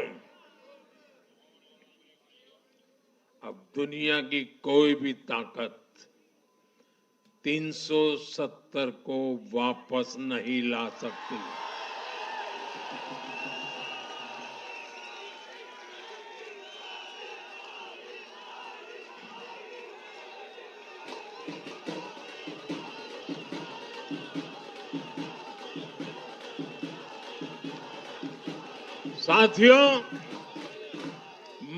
अब दुनिया की कोई भी ताकत 370 को वापस नहीं ला सकती। साथियों,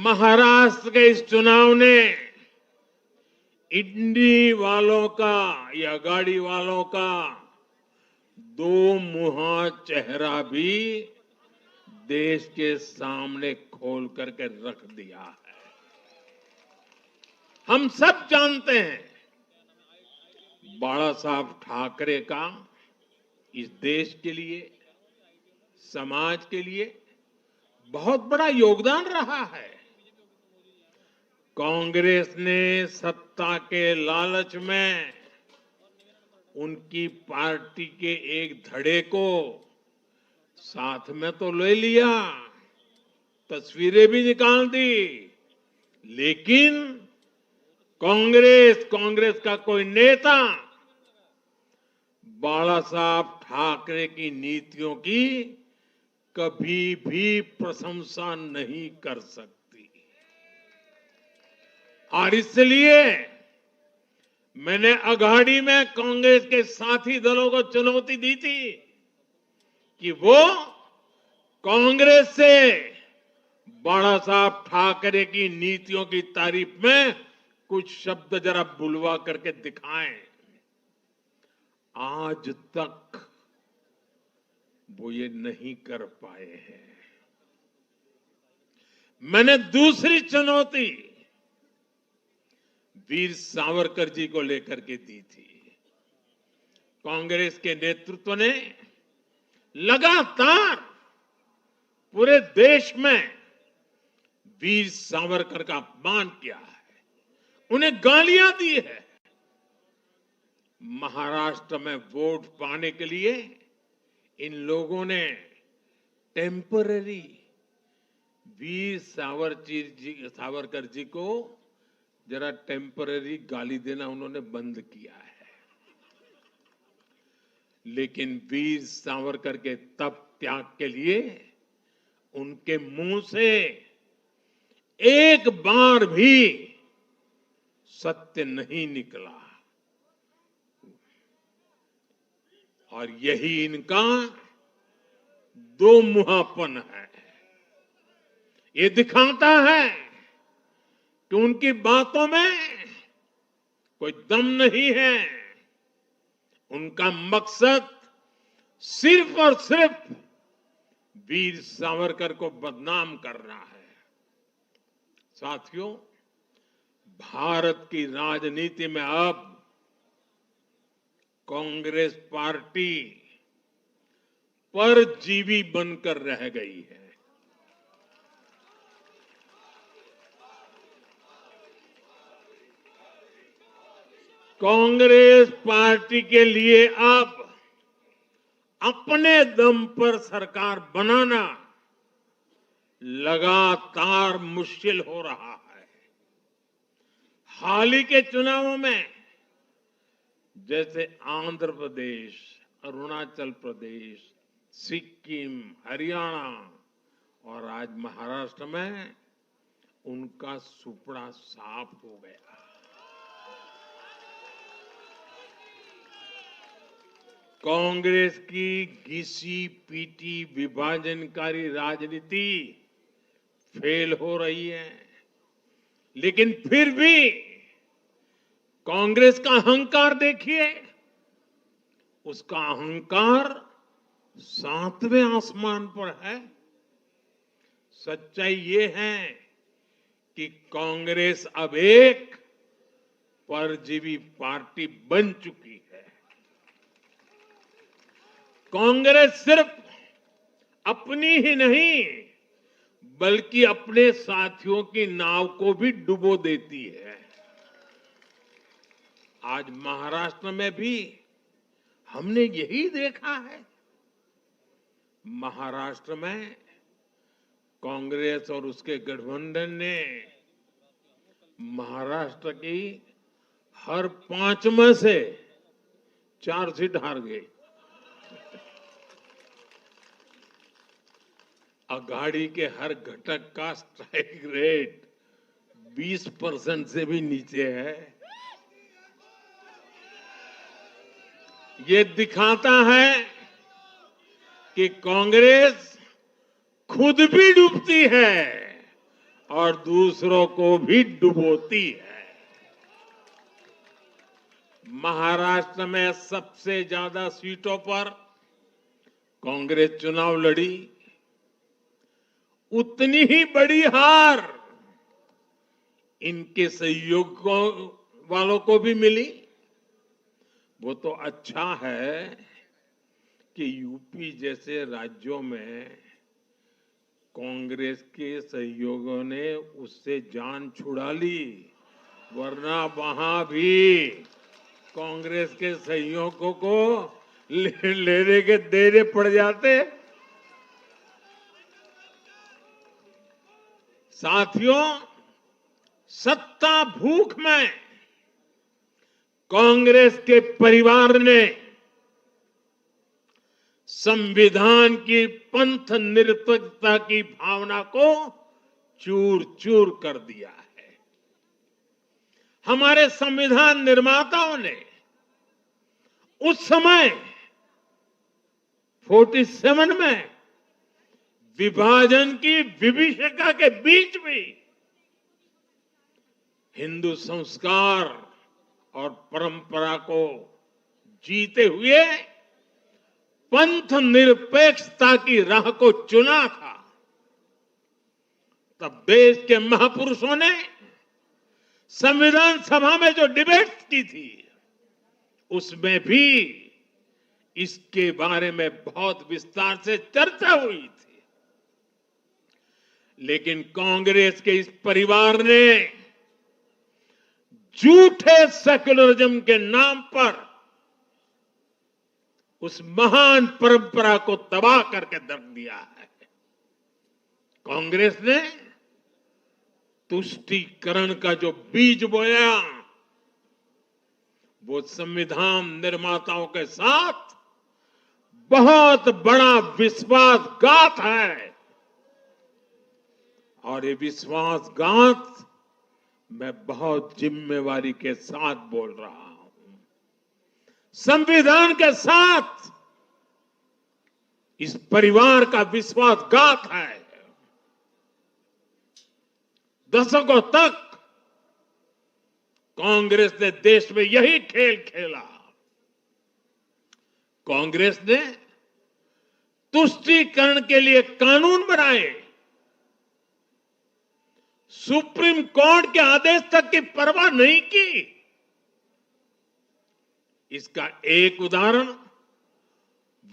महाराष्ट्र के इस चुनाव ने इंडी वालों का या गाड़ी वालों का दो मुहा चेहरा भी देश के सामने खोल करके रख दिया है। हम सब जानते हैं, बाला साहब ठाकरे का इस देश के लिए, समाज के लिए बहुत बड़ा योगदान रहा है। कांग्रेस ने सत्ता के लालच में उनकी पार्टी के एक धड़े को साथ में तो ले लिया, तस्वीरें भी निकाल दी, लेकिन कांग्रेस का कोई नेता बाला साहब ठाकरे की नीतियों की कभी भी प्रशंसा नहीं कर सकती। और इसलिए मैंने अघाड़ी में कांग्रेस के साथी दलों को चुनौती दी थी कि वो कांग्रेस से बाला साहब ठाकरे की नीतियों की तारीफ में कुछ शब्द जरा बुलवा करके दिखाएं। आज तक वो ये नहीं कर पाए हैं। मैंने दूसरी चुनौती वीर सावरकर जी को लेकर के दी थी। कांग्रेस के नेतृत्व ने लगातार पूरे देश में वीर सावरकर का अपमान किया है, उन्हें गालियां दी है। महाराष्ट्र में वोट पाने के लिए इन लोगों ने टेम्पररी वीर सावरकर जी को जरा टेम्पररी गाली देना उन्होंने बंद किया है। लेकिन वीर सावरकर के तप त्याग के लिए उनके मुंह से एक बार भी सत्य नहीं निकला, और यही इनका दो मुहापन है। ये दिखाता है कि उनकी बातों में कोई दम नहीं है। उनका मकसद सिर्फ और सिर्फ वीर सावरकर को बदनाम करना है। साथियों, भारत की राजनीति में अब कांग्रेस पार्टी परजीवी बनकर रह गई है। कांग्रेस पार्टी के लिए अब अपने दम पर सरकार बनाना लगातार मुश्किल हो रहा है। हाल ही के चुनावों में जैसे आंध्र प्रदेश, अरुणाचल प्रदेश, सिक्किम, हरियाणा और आज महाराष्ट्र में उनका सुपड़ा साफ हो गया। कांग्रेस की घिसी पीटी विभाजनकारी राजनीति फेल हो रही है, लेकिन फिर भी कांग्रेस का अहंकार देखिए। उसका अहंकार 7वें आसमान पर है। सच्चाई ये है कि कांग्रेस अब एक परजीवी पार्टी बन चुकी है। कांग्रेस सिर्फ अपनी ही नहीं बल्कि अपने साथियों की नाव को भी डुबो देती है। आज महाराष्ट्र में भी हमने यही देखा है। महाराष्ट्र में कांग्रेस और उसके गठबंधन ने महाराष्ट्र की हर 5 में से 4 सीट हार गए। अघाड़ी के हर घटक का स्ट्राइक रेट 20% से भी नीचे है। ये दिखाता है कि कांग्रेस खुद भी डूबती है और दूसरों को भी डुबोती है। महाराष्ट्र में सबसे ज्यादा सीटों पर कांग्रेस चुनाव लड़ी। उतनी ही बड़ी हार इनके सहयोगियों वालों को भी मिली। वो तो अच्छा है कि यूपी जैसे राज्यों में कांग्रेस के सहयोगियों ने उससे जान छुड़ा ली, वरना वहां भी कांग्रेस के सहयोगियों को लेने के देने पड़ जाते। साथियों, सत्ता भूख में कांग्रेस के परिवार ने संविधान की पंथ निरपेक्षता की भावना को चूर चूर कर दिया है। हमारे संविधान निर्माताओं ने उस समय 47 में विभाजन की विभीषिका के बीच भी हिंदू संस्कार और परंपरा को जीते हुए पंथ निरपेक्षता की राह को चुना था। तब देश के महापुरुषों ने संविधान सभा में जो डिबेट की थी उसमें भी इसके बारे में बहुत विस्तार से चर्चा हुई थी। लेकिन कांग्रेस के इस परिवार ने झूठे सेक्युलरिज्म के नाम पर उस महान परंपरा को तबाह करके रख दिया है। कांग्रेस ने तुष्टीकरण का जो बीज बोया वो संविधान निर्माताओं के साथ बहुत बड़ा विश्वासघात है। और ये विश्वासघात मैं बहुत जिम्मेवारी के साथ बोल रहा हूं। संविधान के साथ इस परिवार का विश्वासघात है। दशकों तक कांग्रेस ने देश में यही खेल खेला। कांग्रेस ने तुष्टीकरण के लिए कानून बनाए, सुप्रीम कोर्ट के आदेश तक की परवाह नहीं की। इसका एक उदाहरण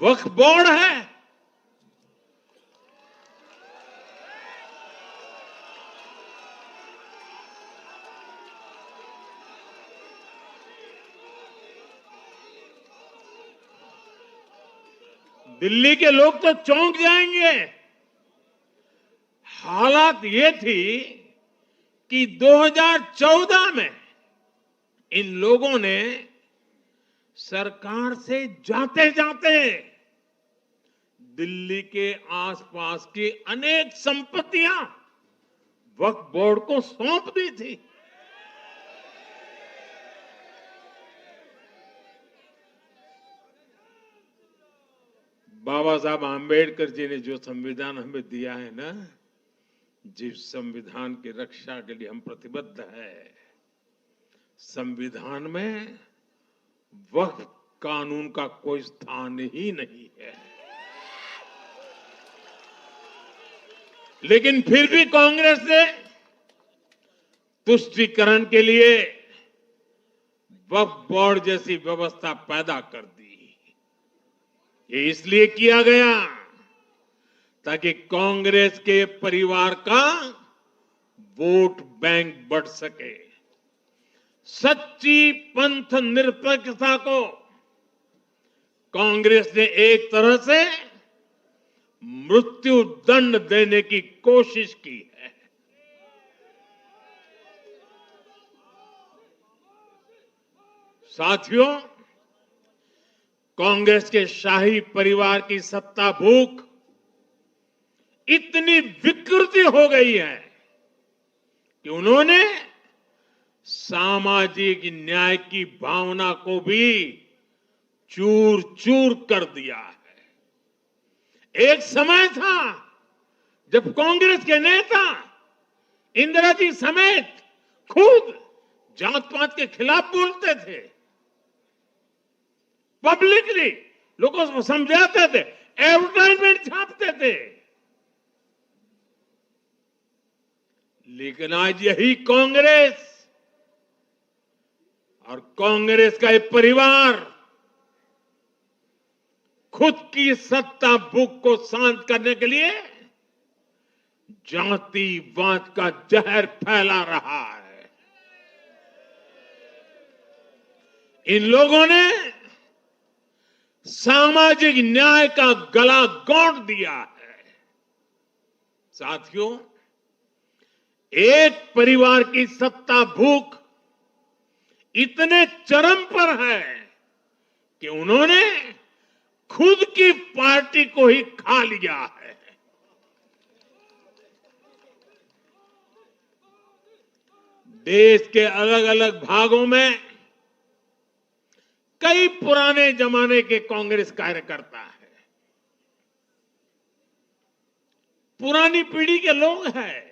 वक्फ बोर्ड है। दिल्ली के लोग तो चौंक जाएंगे। हालात ये थी कि 2014 में इन लोगों ने सरकार से जाते जाते दिल्ली के आसपास की अनेक संपत्तियां वक्फ बोर्ड को सौंप दी थी। बाबा साहब आंबेडकर जी ने जो संविधान हमें दिया है ना, जिस संविधान की रक्षा के लिए हम प्रतिबद्ध है, संविधान में वक्फ कानून का कोई स्थान ही नहीं है। लेकिन फिर भी कांग्रेस ने तुष्टीकरण के लिए वक्फ बोर्ड जैसी व्यवस्था पैदा कर दी। ये इसलिए किया गया ताकि कांग्रेस के परिवार का वोट बैंक बढ़ सके। सच्ची पंथ निरपेक्षता को कांग्रेस ने एक तरह से मृत्यु दंड देने की कोशिश की है। साथियों, कांग्रेस के शाही परिवार की सत्ता भूख इतनी विकृति हो गई है कि उन्होंने सामाजिक न्याय की भावना को भी चूर चूर कर दिया है। एक समय था जब कांग्रेस के नेता इंदिरा जी समेत खुद जात पात के खिलाफ बोलते थे, पब्लिकली लोगों को समझाते थे, एडवर्टाइजमेंट छापते थे। लेकिन आज यही कांग्रेस और कांग्रेस का एक परिवार खुद की सत्ता भूख को शांत करने के लिए जातिवाद का जहर फैला रहा है। इन लोगों ने सामाजिक न्याय का गला घोंट दिया है। साथियों, एक परिवार की सत्ता भूख इतने चरम पर है कि उन्होंने खुद की पार्टी को ही खा लिया है। देश के अलग अलग भागों में कई पुराने जमाने के कांग्रेस कार्यकर्ता है, पुरानी पीढ़ी के लोग हैं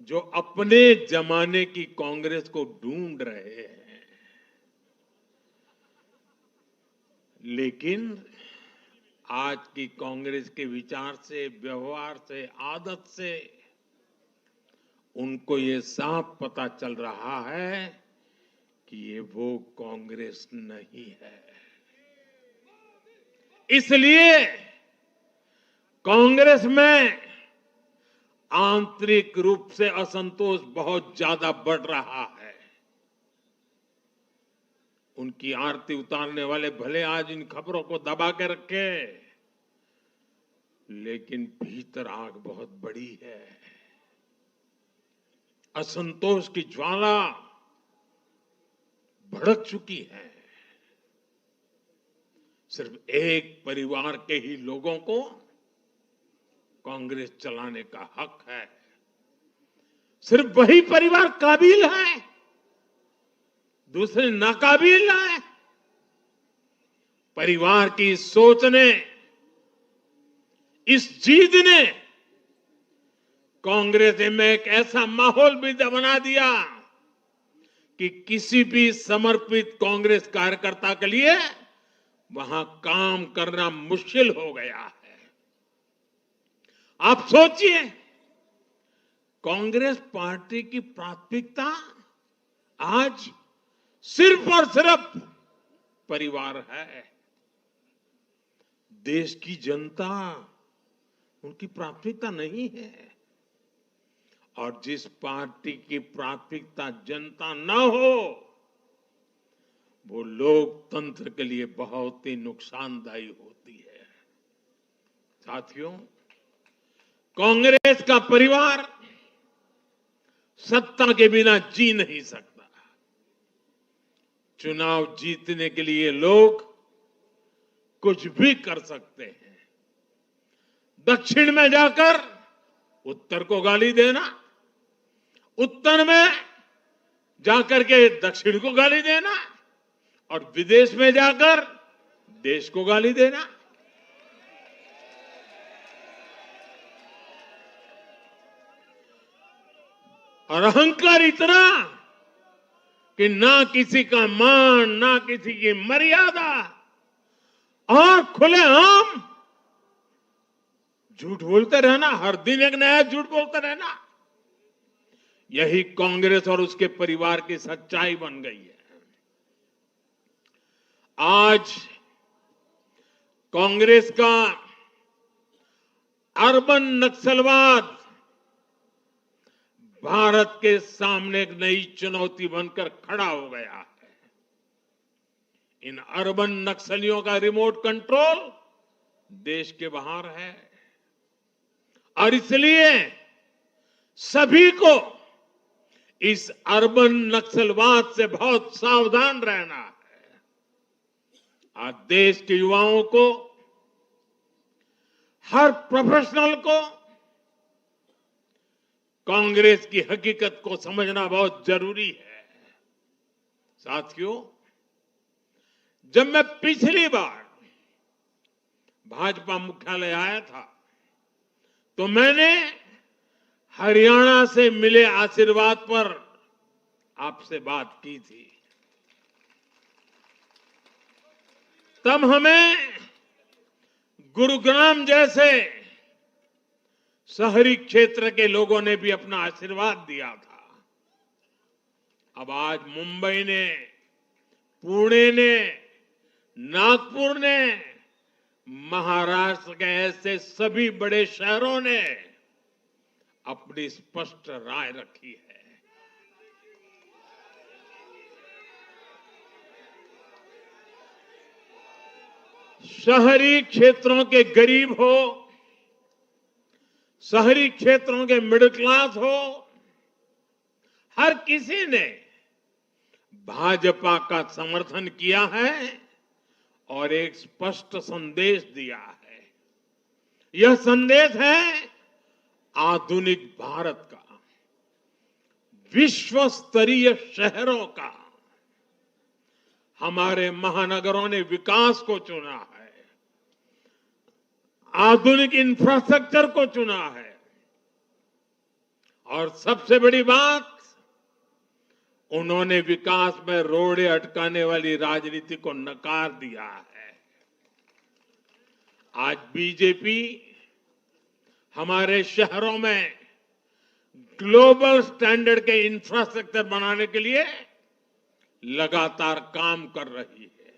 जो अपने जमाने की कांग्रेस को ढूंढ रहे हैं। लेकिन आज की कांग्रेस के विचार से, व्यवहार से, आदत से उनको ये साफ पता चल रहा है कि ये वो कांग्रेस नहीं है। इसलिए कांग्रेस में आंतरिक रूप से असंतोष बहुत ज्यादा बढ़ रहा है। उनकी आरती उतारने वाले भले आज इन खबरों को दबा के रखे, लेकिन भीतर आग बहुत बड़ी है। असंतोष की ज्वाला भड़क चुकी है। सिर्फ एक परिवार के ही लोगों को कांग्रेस चलाने का हक है। सिर्फ वही परिवार काबिल है, दूसरे नाकाबिल है। परिवार की सोच ने, इस जीत ने कांग्रेस में एक ऐसा माहौल भी बना दिया कि किसी भी समर्पित कांग्रेस कार्यकर्ता के लिए वहां काम करना मुश्किल हो गया है। आप सोचिए, कांग्रेस पार्टी की प्राथमिकता आज सिर्फ और सिर्फ परिवार है। देश की जनता उनकी प्राथमिकता नहीं है। और जिस पार्टी की प्राथमिकता जनता न हो, वो लोकतंत्र के लिए बहुत ही नुकसानदायी होती है। साथियों, कांग्रेस का परिवार सत्ता के बिना जी नहीं सकता। चुनाव जीतने के लिए लोग कुछ भी कर सकते हैं। दक्षिण में जाकर उत्तर को गाली देना, उत्तर में जाकर के दक्षिण को गाली देना, और विदेश में जाकर देश को गाली देना। और अहंकार इतना कि ना किसी का मान, ना किसी की मर्यादा, और खुलेआम झूठ बोलते रहना, हर दिन एक नया झूठ बोलते रहना। यही कांग्रेस और उसके परिवार की सच्चाई बन गई है। आज कांग्रेस का अर्बन नक्सलवाद भारत के सामने एक नई चुनौती बनकर खड़ा हो गया है। इन अर्बन नक्सलियों का रिमोट कंट्रोल देश के बाहर है, और इसलिए सभी को इस अर्बन नक्सलवाद से बहुत सावधान रहना है। आज देश के युवाओं को, हर प्रोफेशनल को कांग्रेस की हकीकत को समझना बहुत जरूरी है। साथियों, जब मैं पिछली बार भाजपा मुख्यालय आया था, तो मैंने हरियाणा से मिले आशीर्वाद पर आपसे बात की थी। तब हमें गुरुग्राम जैसे शहरी क्षेत्र के लोगों ने भी अपना आशीर्वाद दिया था। अब आज मुंबई ने, पुणे ने, नागपुर ने, महाराष्ट्र के ऐसे सभी बड़े शहरों ने अपनी स्पष्ट राय रखी है। शहरी क्षेत्रों के गरीब हो, शहरी क्षेत्रों के मिडिल क्लास हो, हर किसी ने भाजपा का समर्थन किया है और एक स्पष्ट संदेश दिया है। यह संदेश है आधुनिक भारत का, विश्व स्तरीय शहरों का। हमारे महानगरों ने विकास को चुना है, आधुनिक इंफ्रास्ट्रक्चर को चुना है, और सबसे बड़ी बात, उन्होंने विकास में रोड़े अटकाने वाली राजनीति को नकार दिया है। आज बीजेपी हमारे शहरों में ग्लोबल स्टैंडर्ड के इंफ्रास्ट्रक्चर बनाने के लिए लगातार काम कर रही है।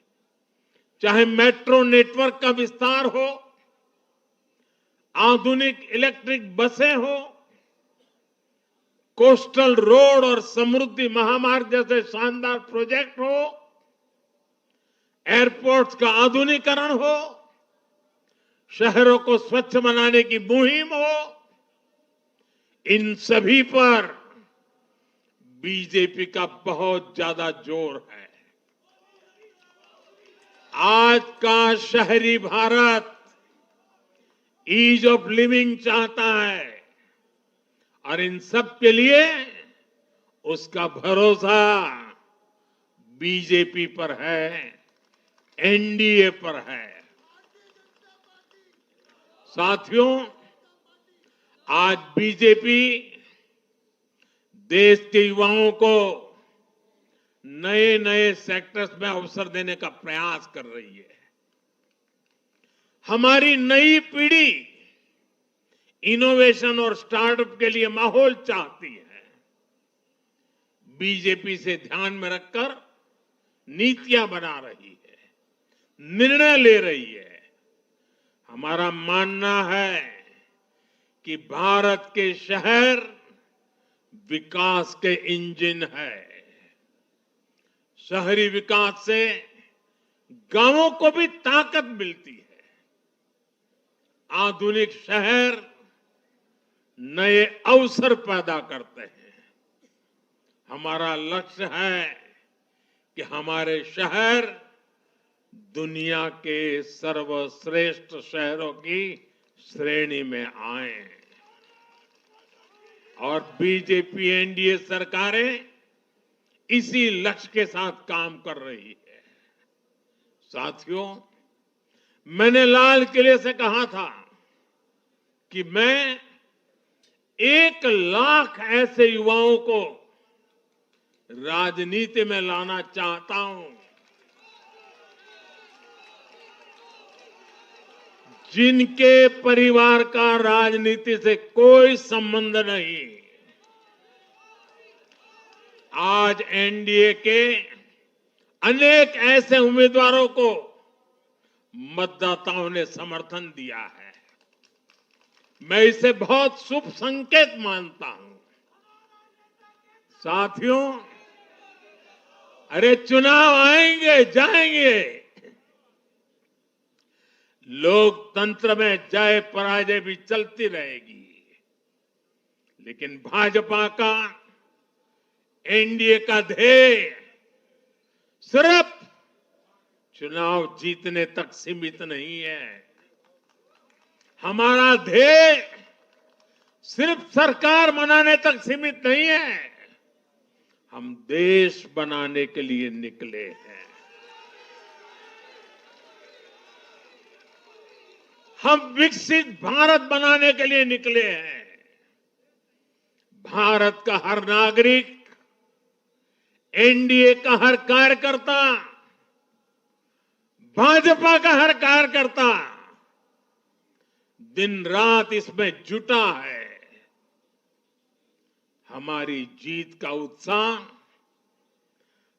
चाहे मेट्रो नेटवर्क का विस्तार हो, आधुनिक इलेक्ट्रिक बसें हो, कोस्टल रोड और समृद्धि महामार्ग जैसे शानदार प्रोजेक्ट हो, एयरपोर्ट्स का आधुनिकीकरण हो, शहरों को स्वच्छ बनाने की मुहिम हो, इन सभी पर बीजेपी का बहुत ज्यादा जोर है। आज का शहरी भारत ईज ऑफ लिविंग चाहता है और इन सब के लिए उसका भरोसा बीजेपी पर है, एनडीए पर है। साथियों, आज बीजेपी देश के युवाओं को नए नए सेक्टर्स में अवसर देने का प्रयास कर रही है। हमारी नई पीढ़ी इनोवेशन और स्टार्टअप के लिए माहौल चाहती है। बीजेपी से ध्यान में रखकर नीतियां बना रही है, निर्णय ले रही है। हमारा मानना है कि भारत के शहर विकास के इंजन है। शहरी विकास से गांवों को भी ताकत मिलती है। आधुनिक शहर नए अवसर पैदा करते हैं। हमारा लक्ष्य है कि हमारे शहर दुनिया के सर्वश्रेष्ठ शहरों की श्रेणी में आए और बीजेपी एनडीए सरकारें इसी लक्ष्य के साथ काम कर रही है। साथियों, मैंने लाल किले से कहा था कि मैं 1 लाख ऐसे युवाओं को राजनीति में लाना चाहता हूं जिनके परिवार का राजनीति से कोई संबंध नहीं। आज एनडीए के अनेक ऐसे उम्मीदवारों को मतदाताओं ने समर्थन दिया है। मैं इसे बहुत शुभ संकेत मानता हूं। साथियों, अरे चुनाव आएंगे जाएंगे, लोकतंत्र में जय पराजय भी चलती रहेगी, लेकिन भाजपा का एनडीए का ध्येय सिर्फ चुनाव जीतने तक सीमित नहीं है। हमारा ध्येय सिर्फ सरकार बनाने तक सीमित नहीं है। हम देश बनाने के लिए निकले हैं। हम विकसित भारत बनाने के लिए निकले हैं। भारत का हर नागरिक, एनडीए का हर कार्यकर्ता, भाजपा का हर कार्यकर्ता दिन रात इसमें जुटा है। हमारी जीत का उत्साह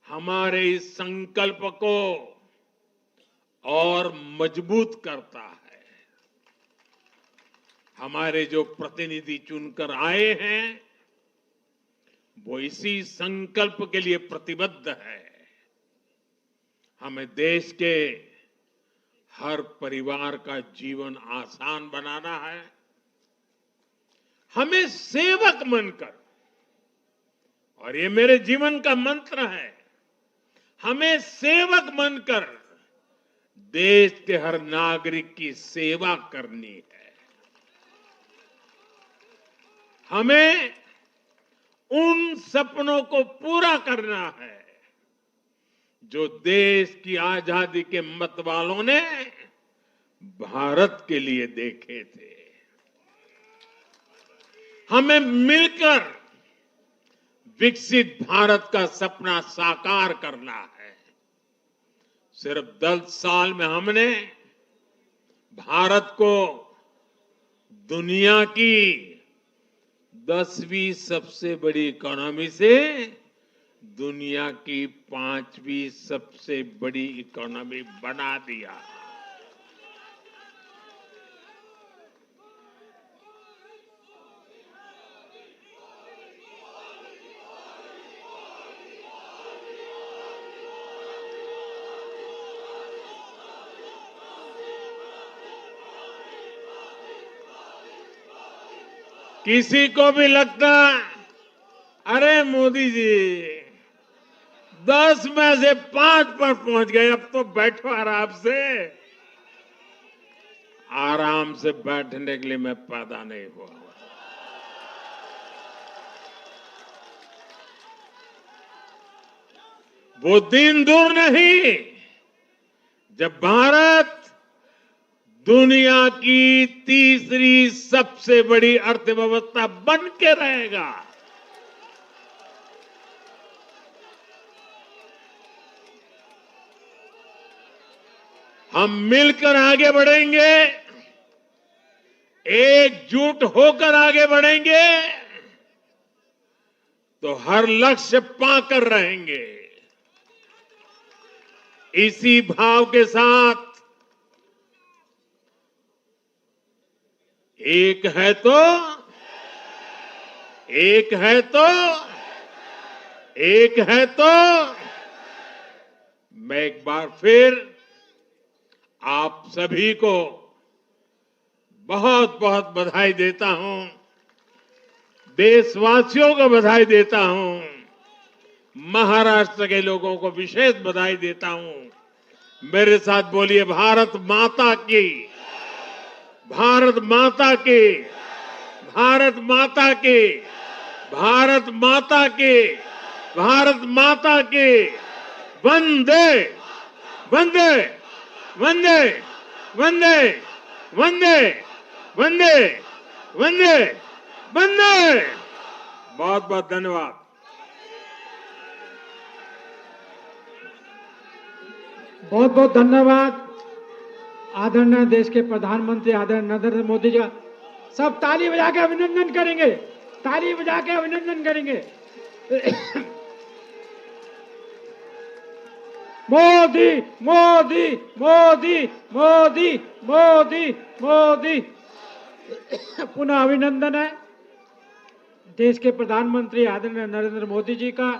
हमारे इस संकल्प को और मजबूत करता है। हमारे जो प्रतिनिधि चुनकर आए हैं वो इसी संकल्प के लिए प्रतिबद्ध है। हमें देश के हर परिवार का जीवन आसान बनाना है। हमें सेवक बनकर, और ये मेरे जीवन का मंत्र है, हमें सेवक बनकर देश के हर नागरिक की सेवा करनी है। हमें उन सपनों को पूरा करना है जो देश की आजादी के मत वालों ने भारत के लिए देखे थे। हमें मिलकर विकसित भारत का सपना साकार करना है। सिर्फ 10 साल में हमने भारत को दुनिया की 10वीं सबसे बड़ी इकोनॉमी से दुनिया की 5वीं सबसे बड़ी इकोनॉमी बना दिया। किसी को भी लगता अरे मोदी जी 10 में से 5 पर पहुंच गए, अब तो बैठो आराम से। आराम से बैठने के लिए मैं पैदा नहीं हुआ। वो दिन दूर नहीं जब भारत दुनिया की तीसरी सबसे बड़ी अर्थव्यवस्था बन के रहेगा। हम मिलकर आगे बढ़ेंगे, एकजुट होकर आगे बढ़ेंगे तो हर लक्ष्य पाकर रहेंगे। इसी भाव के साथ एक है तो मैं एक बार फिर आप सभी को बहुत बहुत बधाई देता हूं, देशवासियों को बधाई देता हूं, महाराष्ट्र के लोगों को विशेष बधाई देता हूं। मेरे साथ बोलिए भारत माता की, भारत माता की, भारत माता की, भारत माता की, भारत माता की। वंदे वंदे वंदे वंदे वंदे वंदे वंदे वंदे। बहुत बहुत धन्यवाद। बहुत बहुत धन्यवाद आदरणीय देश के प्रधानमंत्री आदरणीय नरेंद्र मोदी जी का। सब ताली बजा के अभिनंदन करेंगे, ताली बजा के अभिनंदन करेंगे। मोदी मोदी मोदी मोदी मोदी मोदी। पुनः अभिनंदन है देश के प्रधानमंत्री आदरणीय नरेंद्र मोदी जी का।